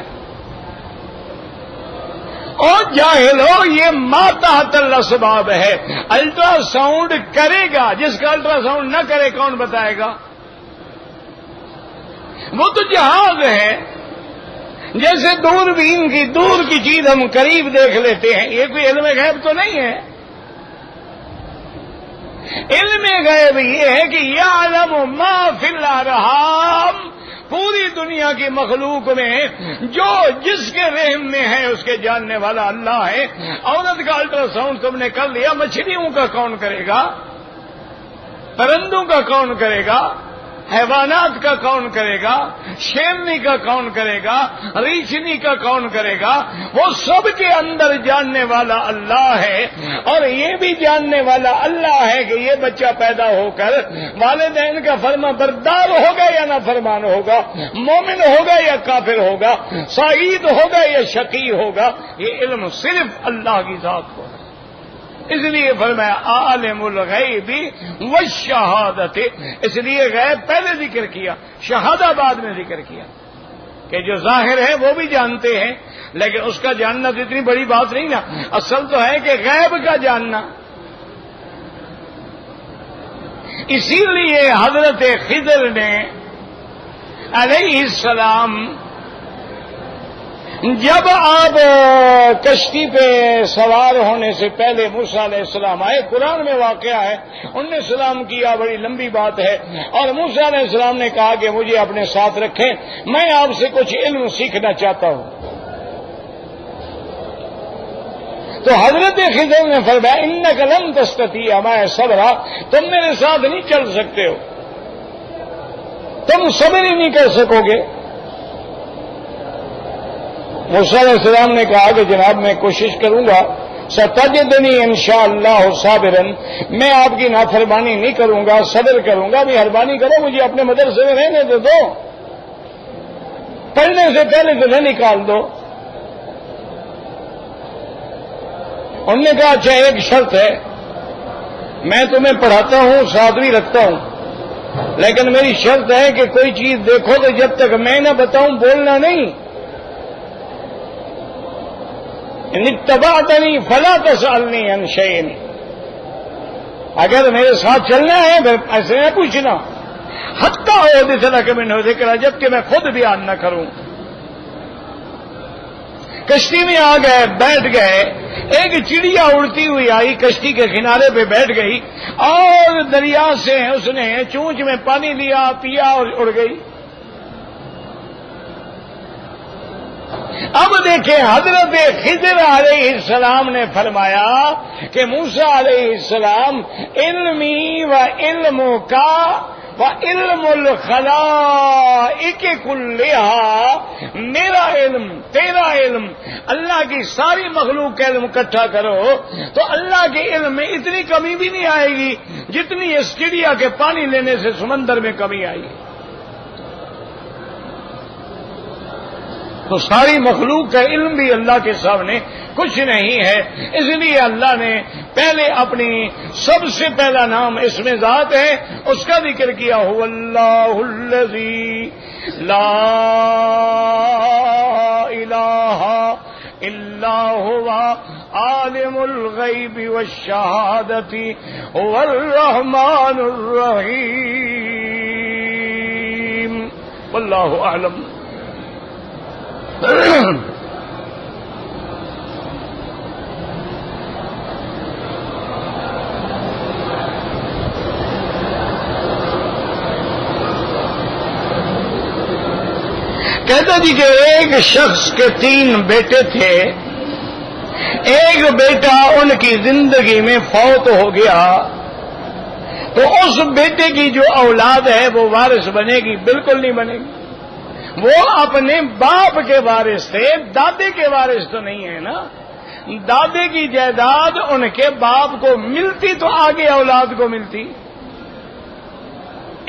اور جاہلو یہ ما تحت الاسباب ہے. الٹرا ساؤنڈ کرے گا، جس کا الٹرا ساؤنڈ نہ کرے کون بتائے گا؟ وہ تو جہاز ہے. جیسے دوربین کی دور کی چیز ہم قریب دیکھ لیتے ہیں، یہ کوئی علم غیب تو نہیں ہے. علم غیب یہ ہے کہ یعلم ما فی الارحام، پوری دنیا کی مخلوق میں جو جس کے رحم میں ہے اس کے جاننے والا اللہ ہے. عورت کا الٹرا ساؤنڈ تم نے کر لیا، مچھلیوں کا کون کرے گا؟ پرندوں کا کون کرے گا؟ حیوانات کا کون کرے گا؟ شیرنی کا کون کرے گا؟ ریچھنی کا کون کرے گا؟ وہ سب کے اندر جاننے والا اللہ ہے. اور یہ بھی جاننے والا اللہ ہے کہ یہ بچہ پیدا ہو کر والدین کا فرما بردار ہوگا یا نافرمان ہوگا، مومن ہوگا یا کافر ہوگا، سعید ہوگا یا شقی ہوگا. یہ علم صرف اللہ کی ذات کو ہے. اس لیے فرمایا عالم الغیب والشہادت. اس لیے غیب پہلے ذکر کیا، شہادہ بعد میں ذکر کیا کہ جو ظاہر ہے وہ بھی جانتے ہیں، لیکن اس کا جاننا تو اتنی بڑی بات نہیں نا. اصل تو ہے کہ غیب کا جاننا. اسی لیے حضرت خضر نے علیہ السلام جب آپ کشتی پہ سوار ہونے سے پہلے موسیٰ علیہ السلام آئے، قرآن میں واقعہ ہے، انہوں نے سلام کیا، بڑی لمبی بات ہے، اور موسیٰ علیہ السلام نے کہا کہ مجھے اپنے ساتھ رکھیں، میں آپ سے کچھ علم سیکھنا چاہتا ہوں. تو حضرت خضر نے فرمایا انک لن تستطیع معی صبرا، تم میرے ساتھ نہیں چل سکتے ہو. تم صبر ہی نہیں کر سکو گے۔ موسیٰ علیہ السلام نے کہا کہ جناب میں کوشش کروں گا، ستجدنی انشاءاللہ صابرا، میں آپ کی نافرمانی نہیں کروں گا، صبر کروں گا۔ مہربانی کرو مجھے اپنے مدرسے میں رہنے دے دو، پڑھنے سے پہلے تو نہ نکال دو۔ انہوں نے کہا اچھا ایک شرط ہے، میں تمہیں پڑھاتا ہوں، ساتویں رکھتا ہوں، لیکن میری شرط ہے کہ کوئی چیز دیکھو تو جب تک میں نہ بتاؤں بولنا نہیں۔ ان اتبعتنی فلا تسألنی عن شیء، اگر میرے ساتھ چلنا ہے پھر ایسے نہ پوچھنا، حتی احدث لک منہ ذکرا، جب کہ میں خود بیان نہ کروں۔ کشتی میں آ گئے، بیٹھ گئے، ایک چڑیا اڑتی ہوئی آئی، کشتی کے کنارے پہ بیٹھ گئی اور دریا سے اس نے چونچ میں پانی لیا، پیا اور اڑ گئی۔ اب دیکھیں حضرت خضر علیہ السلام نے فرمایا کہ موسیٰ علیہ السلام علمی و علم کا و علم الخلائق کلھا، میرا علم تیرا علم، اللہ کی ساری مخلوق کا علم اکٹھا کرو تو اللہ کے علم میں اتنی کمی بھی نہیں آئے گی جتنی اس چڑیا کے پانی لینے سے سمندر میں کمی آئی۔ تو ساری مخلوق کا علم بھی اللہ کے سامنے کچھ نہیں ہے، اس لیے اللہ نے پہلے اپنی سب سے پہلا نام اسم ذات ہے اس کا ذکر کیا، هو اللہ الذی لا الہ الا هو عالم الغیب والشہادۃ هو الرحمن الرحیم، واللہ اعلم۔ کہتا جی کہ ایک شخص کے 3 بیٹے تھے، ایک بیٹا ان کی زندگی میں فوت ہو گیا تو اس بیٹے کی جو اولاد ہے وہ وارث بنے گی؟ بالکل نہیں بنے گی۔ وہ اپنے باپ کے وارث تھے، دادے کے وارث تو نہیں ہے نا۔ دادے کی جائیداد ان کے باپ کو ملتی تو آگے اولاد کو ملتی،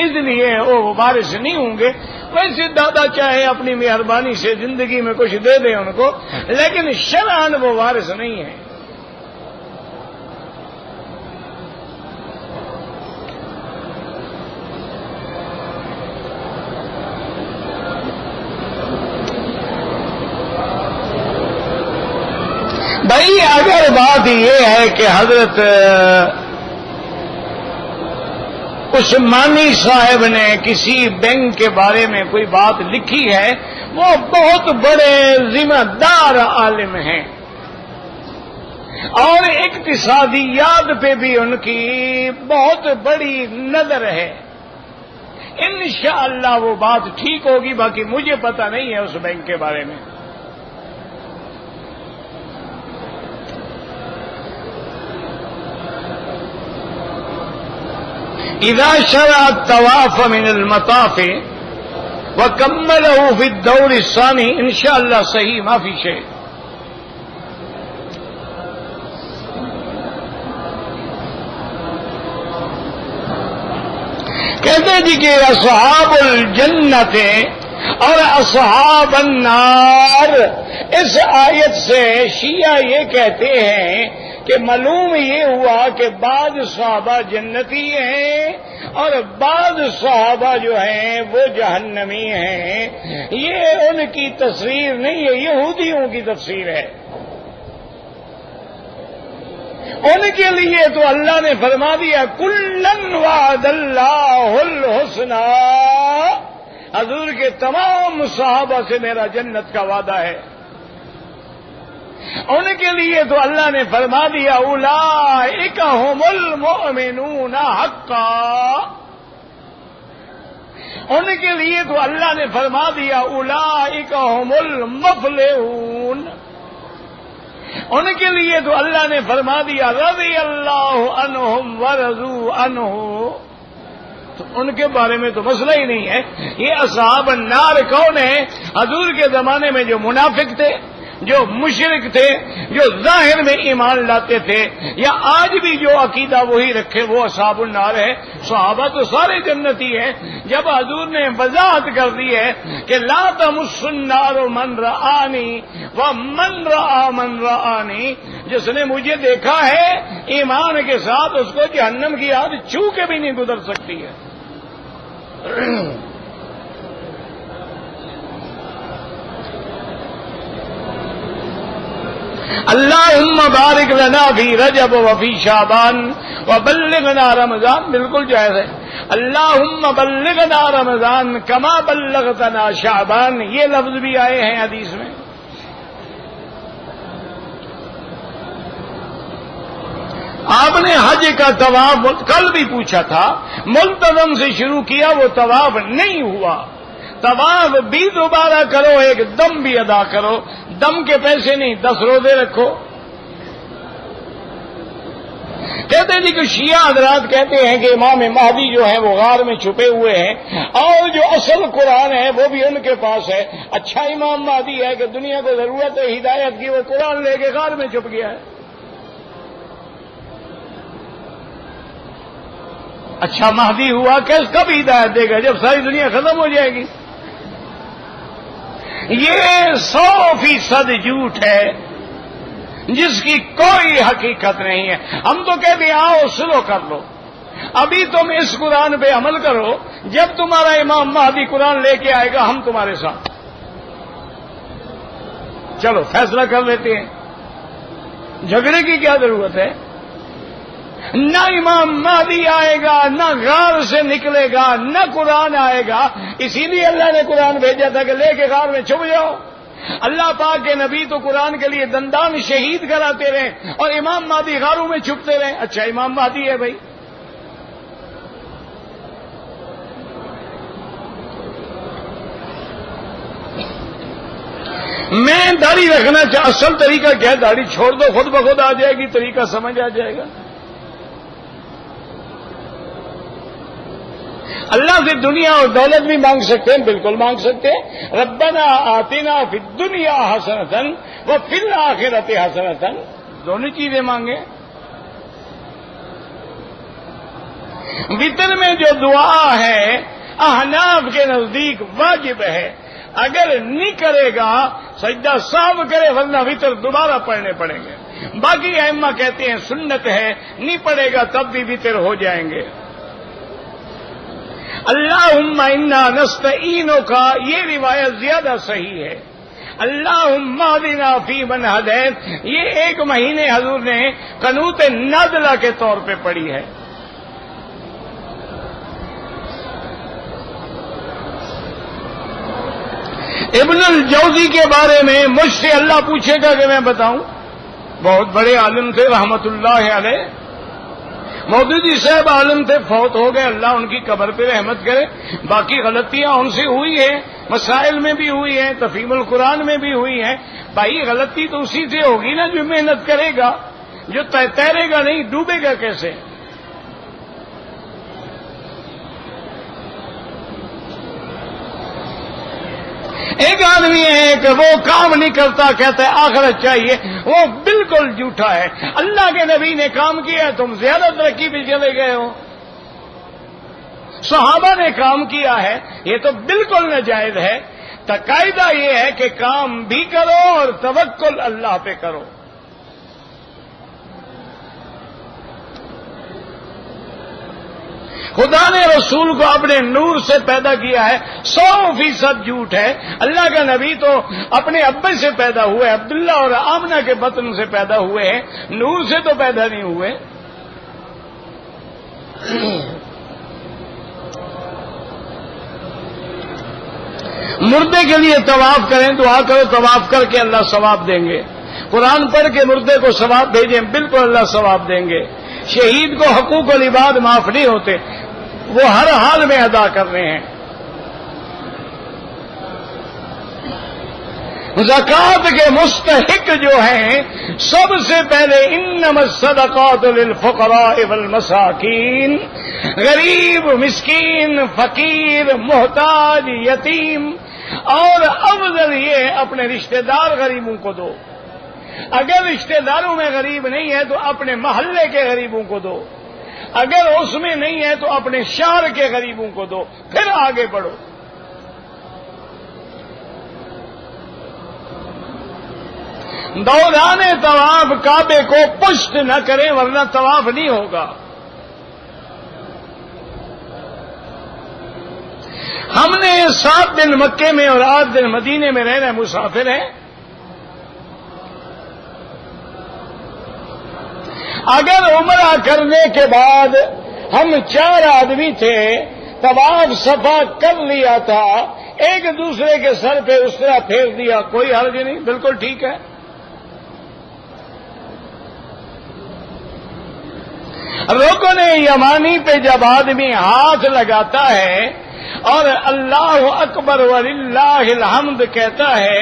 اس لیے وہ وارث نہیں ہوں گے۔ ویسے دادا چاہے اپنی مہربانی سے زندگی میں کچھ دے دیں ان کو، لیکن شرعاً وہ وارث نہیں ہے۔ بھائی اگر بات یہ ہے کہ حضرت عثمانی صاحب نے کسی بینک کے بارے میں کوئی بات لکھی ہے، وہ بہت بڑے ذمہ دار عالم ہیں اور اقتصادیات پہ بھی ان کی بہت بڑی نظر ہے، انشاءاللہ وہ بات ٹھیک ہوگی، باقی مجھے پتہ نہیں ہے اس بینک کے بارے میں۔ اذا شرع الطواف من المطاف وكمله في الدور الثاني انشاءاللہ صحیح، ما فی شيء۔ کہتے جی کہ اصحاب الجنت اور اصحاب النار، اس آیت سے شیعہ یہ کہتے ہیں کہ معلوم یہ ہوا کہ بعض صحابہ جنتی ہیں اور بعض صحابہ جو ہیں وہ جہنمی ہیں۔ یہ ان کی تفسیر نہیں ہے، یہودیوں کی تفسیر ہے۔ ان کے لیے تو اللہ نے فرما دیا کلن وعد اللہ الحسنی، حضور کے تمام صحابہ سے میرا جنت کا وعدہ ہے۔ ان کے لیے تو اللہ نے فرما دیا اولئک هم المؤمنون حقا، ان کے لیے تو اللہ نے فرما دیا اولئک هم المفلحون، ان کے لیے تو اللہ نے فرما دیا رضی اللہ عنہم ورضوا عنہ، تو ان کے بارے میں تو مسئلہ ہی نہیں ہے. یہ اصحاب النار کون ہیں؟ حضور کے زمانے میں جو منافق تھے، جو مشرک تھے، جو ظاہر میں ایمان لاتے تھے، یا آج بھی جو عقیدہ وہی رکھے، وہ اصحاب النار ہے. صحابہ تو سارے جنتی ہیں. جب حضور نے وضاحت کر دی ہے کہ لا تمس النار من رآنی ومن رآ من رآنی، جس نے مجھے دیکھا ہے ایمان کے ساتھ، اس کو جہنم کی آگ چھو کے بھی نہیں گزر سکتی ہے. اللہم بارک لنا فی رجب وفی شعبان وبلغنا رمضان، بالکل جائز ہے. اللہم بلغنا رمضان کما بلغتنا شعبان، یہ لفظ بھی آئے ہیں حدیث میں. آپ نے حج کا طواف کل بھی پوچھا تھا، ملتزم سے شروع کیا، وہ طواف نہیں ہوا. طواف بھی دوبارہ کرو، ایک دم بھی ادا کرو. دم کے پیسے نہیں، 10 روزے رکھو. کہتے ہیں جی کہ شیعہ حضرات کہتے ہیں کہ امام مہدی جو ہیں وہ غار میں چھپے ہوئے ہیں، اور جو اصل قرآن ہے وہ بھی ان کے پاس ہے. اچھا امام مہدی ہے کہ دنیا کو ضرورت ہے ہدایت کی، وہ قرآن لے کے غار میں چھپ گیا ہے. اچھا مہدی ہوا کب ہدایت دے گا؟ جب ساری دنیا ختم ہو جائے گی. یہ 100% جھوٹ ہے جس کی کوئی حقیقت نہیں ہے. ہم تو کہتے ہیں آؤ سلو کر لو، ابھی تم اس قرآن پہ عمل کرو، جب تمہارا امام مہدی قرآن لے کے آئے گا ہم تمہارے ساتھ. چلو فیصلہ کر لیتے ہیں، جھگڑے کی کیا ضرورت ہے؟ نہ امام مہدی آئے گا، نہ غار سے نکلے گا، نہ قرآن آئے گا. اسی لیے اللہ نے قرآن بھیجا تھا کہ لے کے غار میں چھپ جاؤ. اللہ پاک کے نبی تو قرآن کے لیے دندان شہید کراتے رہے، اور امام مہدی غاروں میں چھپتے رہے. اچھا امام مہدی ہے بھائی. میں داڑھی رکھنا اصل طریقہ کیا ہے؟ داڑھی چھوڑ دو، خود بخود آ جائے گی، طریقہ سمجھ آ جائے گا. اللہ سے دنیا اور دولت بھی مانگ سکتے ہیں، بالکل مانگ سکتے ہیں. ربنا آتنا فی الدنیا حسنۃ وفی الآخرۃ حسنۃ، دونوں چیزیں مانگیں. وطر میں جو دعا ہے احناف کے نزدیک واجب ہے. اگر نہیں کرے گا سجدہ صاف کرے، ورنہ وطر دوبارہ پڑھنے پڑیں گے. باقی ائمہ کہتے ہیں سنت ہے، نہیں پڑھے گا تب بھی وطر ہو جائیں گے. اللہم انا نستعینک، یہ روایت زیادہ صحیح ہے. اللہم اہدنا فیمن ہدیت، یہ 1 مہینے حضور نے قنوت نازلہ کے طور پہ پڑھی ہے. ابن الجوزی کے بارے میں مجھ سے اللہ پوچھے گا کہ میں بتاؤں. بہت بڑے عالم تھے رحمت اللہ علیہ. مودودی صاحب عالم تھے، فوت ہو گئے، اللہ ان کی قبر پہ رحمت کرے. باقی غلطیاں ان سے ہوئی ہیں، مسائل میں بھی ہوئی ہیں، تفہیم القرآن میں بھی ہوئی ہیں. بھائی غلطی تو اسی سے ہوگی نا جو محنت کرے گا. جو تیرے گا نہیں ڈوبے گا کیسے؟ ایک آدمی ہے کہ وہ کام نہیں کرتا، کہتا ہے آخرت چاہیے، وہ بالکل جھوٹا ہے. اللہ کے نبی نے کام کیا، تم زیادہ ترقی پہ چلے گئے ہو. صحابہ نے کام کیا ہے، یہ تو بالکل ناجائز ہے. قاعدہ یہ ہے کہ کام بھی کرو اور توکل اللہ پہ کرو. خدا نے رسول کو اپنے نور سے پیدا کیا ہے، 100% جھوٹ ہے. اللہ کا نبی تو اپنے ابے سے پیدا ہوئے، عبداللہ اور آمنہ کے بطن سے پیدا ہوئے ہیں، نور سے تو پیدا نہیں ہوئے. مردے کے لیے طواف کریں، دعا کرو، طواف کر کے اللہ ثواب دیں گے. قرآن پڑھ کے مردے کو ثواب بھیجیں، بالکل اللہ ثواب دیں گے. شہید کو حقوق العباد معاف نہیں ہوتے، وہ ہر حال میں ادا کر رہے ہیں. زکات کے مستحق جو ہیں سب سے پہلے انما الصدقات للفقراء والمساکین، غریب، مسکین، فقیر، محتاج، یتیم، اور افضل یہ اپنے رشتہ دار غریبوں کو دو۔ اگر رشتہ داروں میں غریب نہیں ہے تو اپنے محلے کے غریبوں کو دو، اگر اس میں نہیں ہے تو اپنے شہر کے غریبوں کو دو، پھر آگے بڑھو۔ دوران طواف کعبے کو پشت نہ کریں ورنہ طواف نہیں ہوگا۔ ہم نے 7 دن مکے میں اور 8 دن مدینے میں رہنا مسافر ہیں۔ اگر عمرہ کرنے کے بعد ہم 4 آدمی تھے، طواف صفا کر لیا تھا، ایک دوسرے کے سر پہ اس طرح پھیر دیا، کوئی حرج نہیں، بالکل ٹھیک ہے۔ رکن یمانی پہ جب آدمی ہاتھ لگاتا ہے اور اللہ اکبر وللہ الحمد کہتا ہے،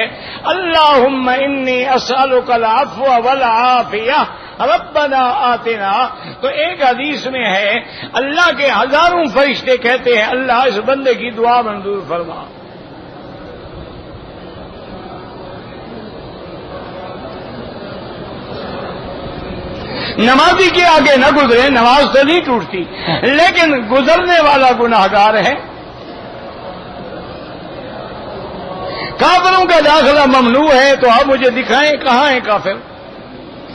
اللہم انی اسألک العفو والعافیہ ربنا آتنا، تو ایک حدیث میں ہے اللہ کے ہزاروں فرشتے کہتے ہیں اللہ اس بندے کی دعا منظور فرما۔ نمازی کے آگے نہ گزرے، نماز تو نہیں ٹوٹتی، لیکن گزرنے والا گناہگار ہے۔ کافروں کا داخلہ ممنوع ہے، تو آپ مجھے دکھائیں کہاں ہیں کافر؟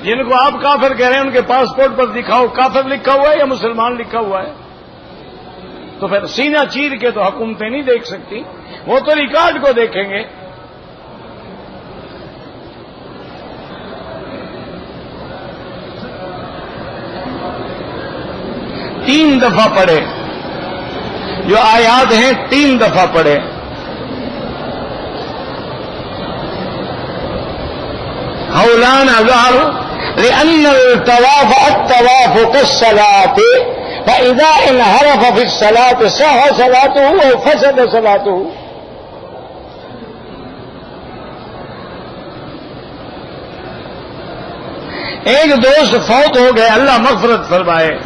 جن کو آپ کافر کہہ رہے ہیں ان کے پاسپورٹ پر دکھاؤ کافر لکھا ہوا ہے یا مسلمان لکھا ہوا ہے؟ تو پھر سینہ چیر کے تو حکومتیں نہیں دیکھ سکتی، وہ تو ریکارڈ کو دیکھیں گے۔ تین دفعہ پڑھے، جو آیات ہیں 3 دفعہ پڑھے۔ حولان ہزار لأن الطواف كالصلاة فإذا انحرف في الصلاة صح صلاته وفسد صلاته۔ ایک دوست فوت ہو گئے، اللہ مغفرت فرمائے۔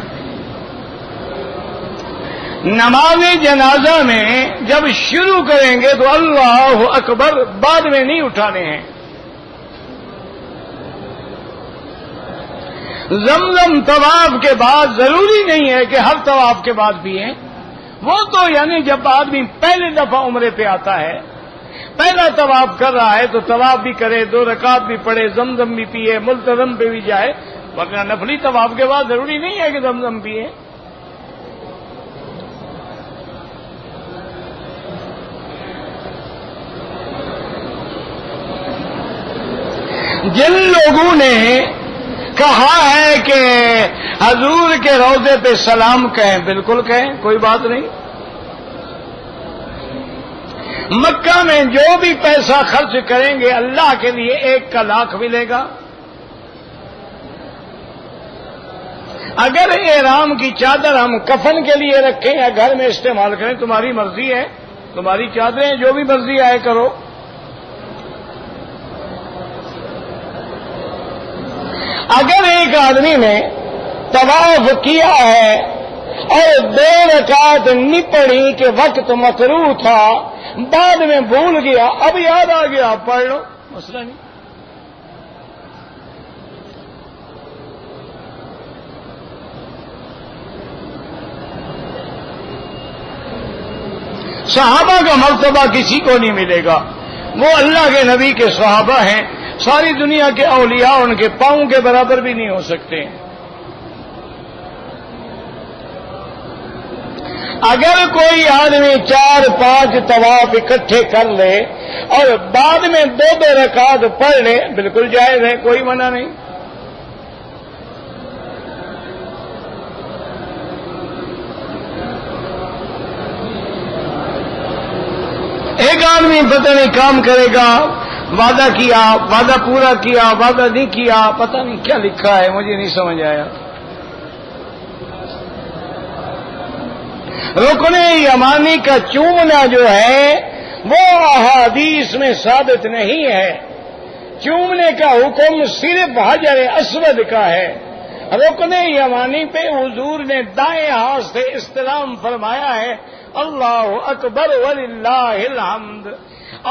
نماز جنازہ میں جب شروع کریں گے تو اللہ اکبر بعد میں نہیں اٹھانے ہیں۔ زمزم طواف کے بعد ضروری نہیں ہے کہ ہر طواف کے بعد پیئیں، وہ تو یعنی جب آدمی پہلی دفعہ عمرے پہ آتا ہے، پہلا طواف کر رہا ہے تو طواف بھی کرے، 2 رکعت بھی پڑھے، زمزم بھی پیے، ملتزم پہ بھی جائے، ورنہ نفلی طواف کے بعد ضروری نہیں ہے کہ زمزم پیئے۔ جن لوگوں نے کہا ہے کہ حضور کے روضے پہ سلام کہیں، بالکل کہیں، کوئی بات نہیں۔ مکہ میں جو بھی پیسہ خرچ کریں گے اللہ کے لیے 1 کا لاکھ ملے گا۔ اگر احرام کی چادر ہم کفن کے لیے رکھیں یا گھر میں استعمال کریں تمہاری مرضی ہے، تمہاری چادریں جو بھی مرضی آئے کرو۔ اگر ایک آدمی نے طواف کیا ہے اور 2 رکعت نہیں پڑھی کہ وقت مکروہ تھا، بعد میں بھول گیا، اب یاد آ گیا، آپ پڑھ لو، مسئلہ نہیں۔ صحابہ کا مرتبہ کسی کو نہیں ملے گا، وہ اللہ کے نبی کے صحابہ ہیں، ساری دنیا کے اولیاء ان کے پاؤں کے برابر بھی نہیں ہو سکتے۔ اگر کوئی آدمی 4-5 طواف اکٹھے کر لے اور بعد میں 2 رکعت پڑھ لے، بالکل جائز ہے، کوئی منع نہیں۔ ایک آدمی پتہ نہیں کام کرے گا، وعدہ کیا، وعدہ پورا کیا، وعدہ نہیں کیا، پتہ نہیں کیا لکھا ہے، مجھے نہیں سمجھ آیا۔ رکن یمانی کا چومنا جو ہے وہ احادیث میں ثابت نہیں ہے۔ چومنے کا حکم صرف حجر اسود کا ہے۔ رکن یمانی پہ حضور نے دائیں ہاتھ سے استلام فرمایا ہے، اللہ اکبر وللہ الحمد،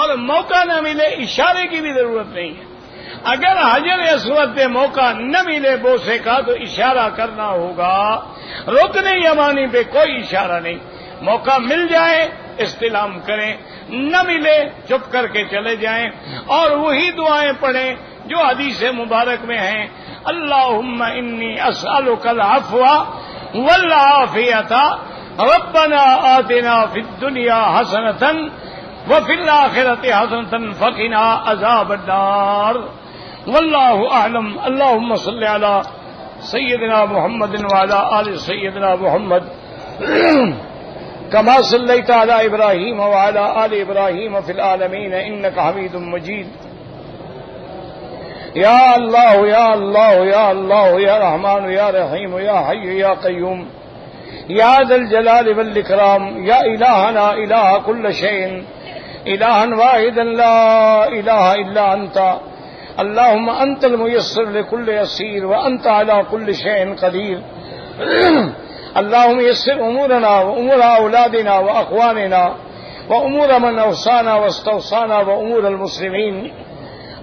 اور موقع نہ ملے اشارے کی بھی ضرورت نہیں ہے۔ اگر حجر اسود پہ موقع نہ ملے بوسے کا تو اشارہ کرنا ہوگا۔ رکن یمانی پہ کوئی اشارہ نہیں، موقع مل جائے استلام کریں، نہ ملے چپ کر کے چلے جائیں، اور وہی دعائیں پڑھیں جو حدیث مبارک میں ہیں، اللہم انی اسألک العفو والعافیۃ ربنا آتنا فی الدنیا حسنۃ وفی الآخرۃ حسنۃ وقنا عذاب النار واللہ اعلم۔ اللہم صل علی سیدنا محمد وعلی آل سیدنا محمد كما صليت على إبراهيم وعلى آل إبراهيم في العالمين إنك حميد مجيد۔ يا الله يا الله يا الله يا رحمن يا رحيم يا حي يا قيوم يا ذا الجلال والإكرام، يا إلهنا إله كل شيء، إلها واحدا لا إله إلا أنت، اللهم أنت الميسر لكل يسير وأنت على كل شيء قدير۔ اللهم يسر أمورنا وأمور أولادنا وأخواننا وأمور من أوصانا واستوصانا وأمور المسلمين،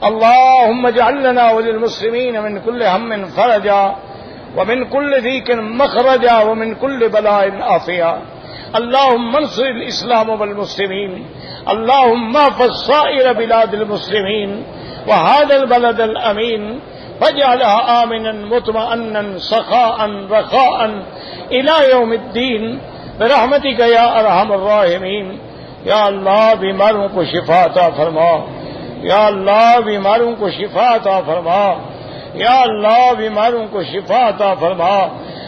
اللهم اجعل لنا وللمسلمين من كل هم فرجا ومن كل ضيق مخرجا ومن كل بلاء عافية، اللهم انصر الإسلام والمسلمين، اللهم احفظ سائر بلاد المسلمين وهذا البلد الأمين واجعلها آمنا مطمئنا سخاء رخاء إلى يوم الدين برحمتك يا أرحم الراحمين۔ یا اللہ بیماروں کو شفا عطا فرما، یا اللہ بیماروں کو شفا عطا فرما، یا اللہ بیماروں کو شفا عطا فرما،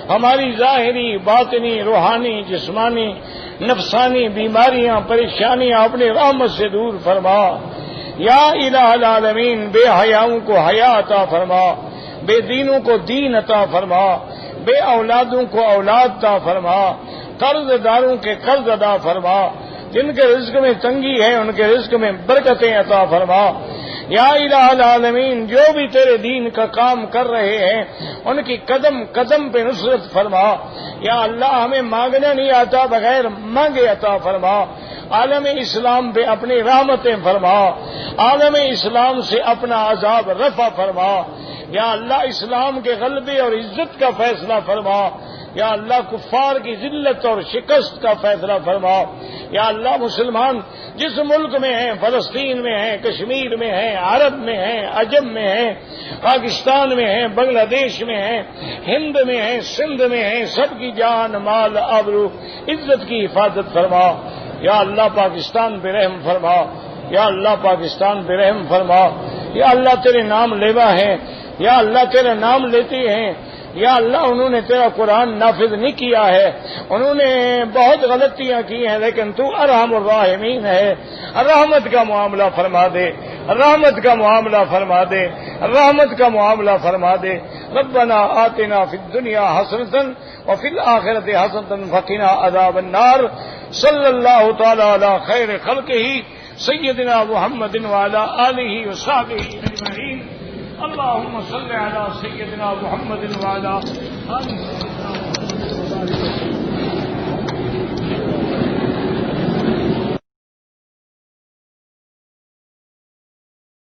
ہماری ظاہری باطنی روحانی جسمانی نفسانی بیماریاں پریشانیاں اپنے رحمت سے دور فرما۔ یا الہ العالمین بے حیاؤں کو حیا عطا فرما، بے دینوں کو دین عطا فرما، بے اولادوں کو اولاد عطا فرما، قرض داروں کے قرض ادا فرما، جن کے رزق میں تنگی ہے ان کے رزق میں برکتیں عطا فرما۔ یا الہ العالمین جو بھی تیرے دین کا کام کر رہے ہیں ان کی قدم قدم پہ نصرت فرما۔ یا اللہ ہمیں مانگنا نہیں آتا، بغیر مانگے عطا فرما۔ عالم اسلام پہ اپنی رحمتیں فرما، عالم اسلام سے اپنا عذاب رفع فرما۔ یا اللہ اسلام کے غلبے اور عزت کا فیصلہ فرما۔ یا اللہ کفار کی ذلت اور شکست کا فیصلہ فرما۔ یا اللہ مسلمان جس ملک میں ہیں، فلسطین میں ہیں، کشمیر میں ہیں، عرب میں ہیں، عجم میں ہیں، پاکستان میں ہیں، بنگلہ دیش میں ہیں، ہند میں ہیں، سندھ میں ہیں، سب کی جان مال آبرو عزت کی حفاظت فرما۔ یا اللہ پاکستان پہ رحم فرما، یا اللہ پاکستان پہ رحم فرما۔ یا اللہ تیرے نام لیوا ہے، یا اللہ تیرا نام لیتے ہیں، یا اللہ انہوں نے تیرا قرآن نافذ نہیں کیا ہے، انہوں نے بہت غلطیاں کی ہیں، لیکن تو ارحم الراحمین ہے، رحمت کا معاملہ فرما دے، رحمت کا معاملہ فرما دے، رحمت کا معاملہ فرما دے۔ ربنا آتنا فی الدنیا حسنۃ وفی الآخرۃ حسنۃ وقنا عذاب النار۔ صلی اللہ تعالی علی خیر خلقہ سیدنا محمد وعلی آلہ وصحبہ اجمعین۔ اللهم صل على سيدنا محمد وعلى آل سيدنا محمد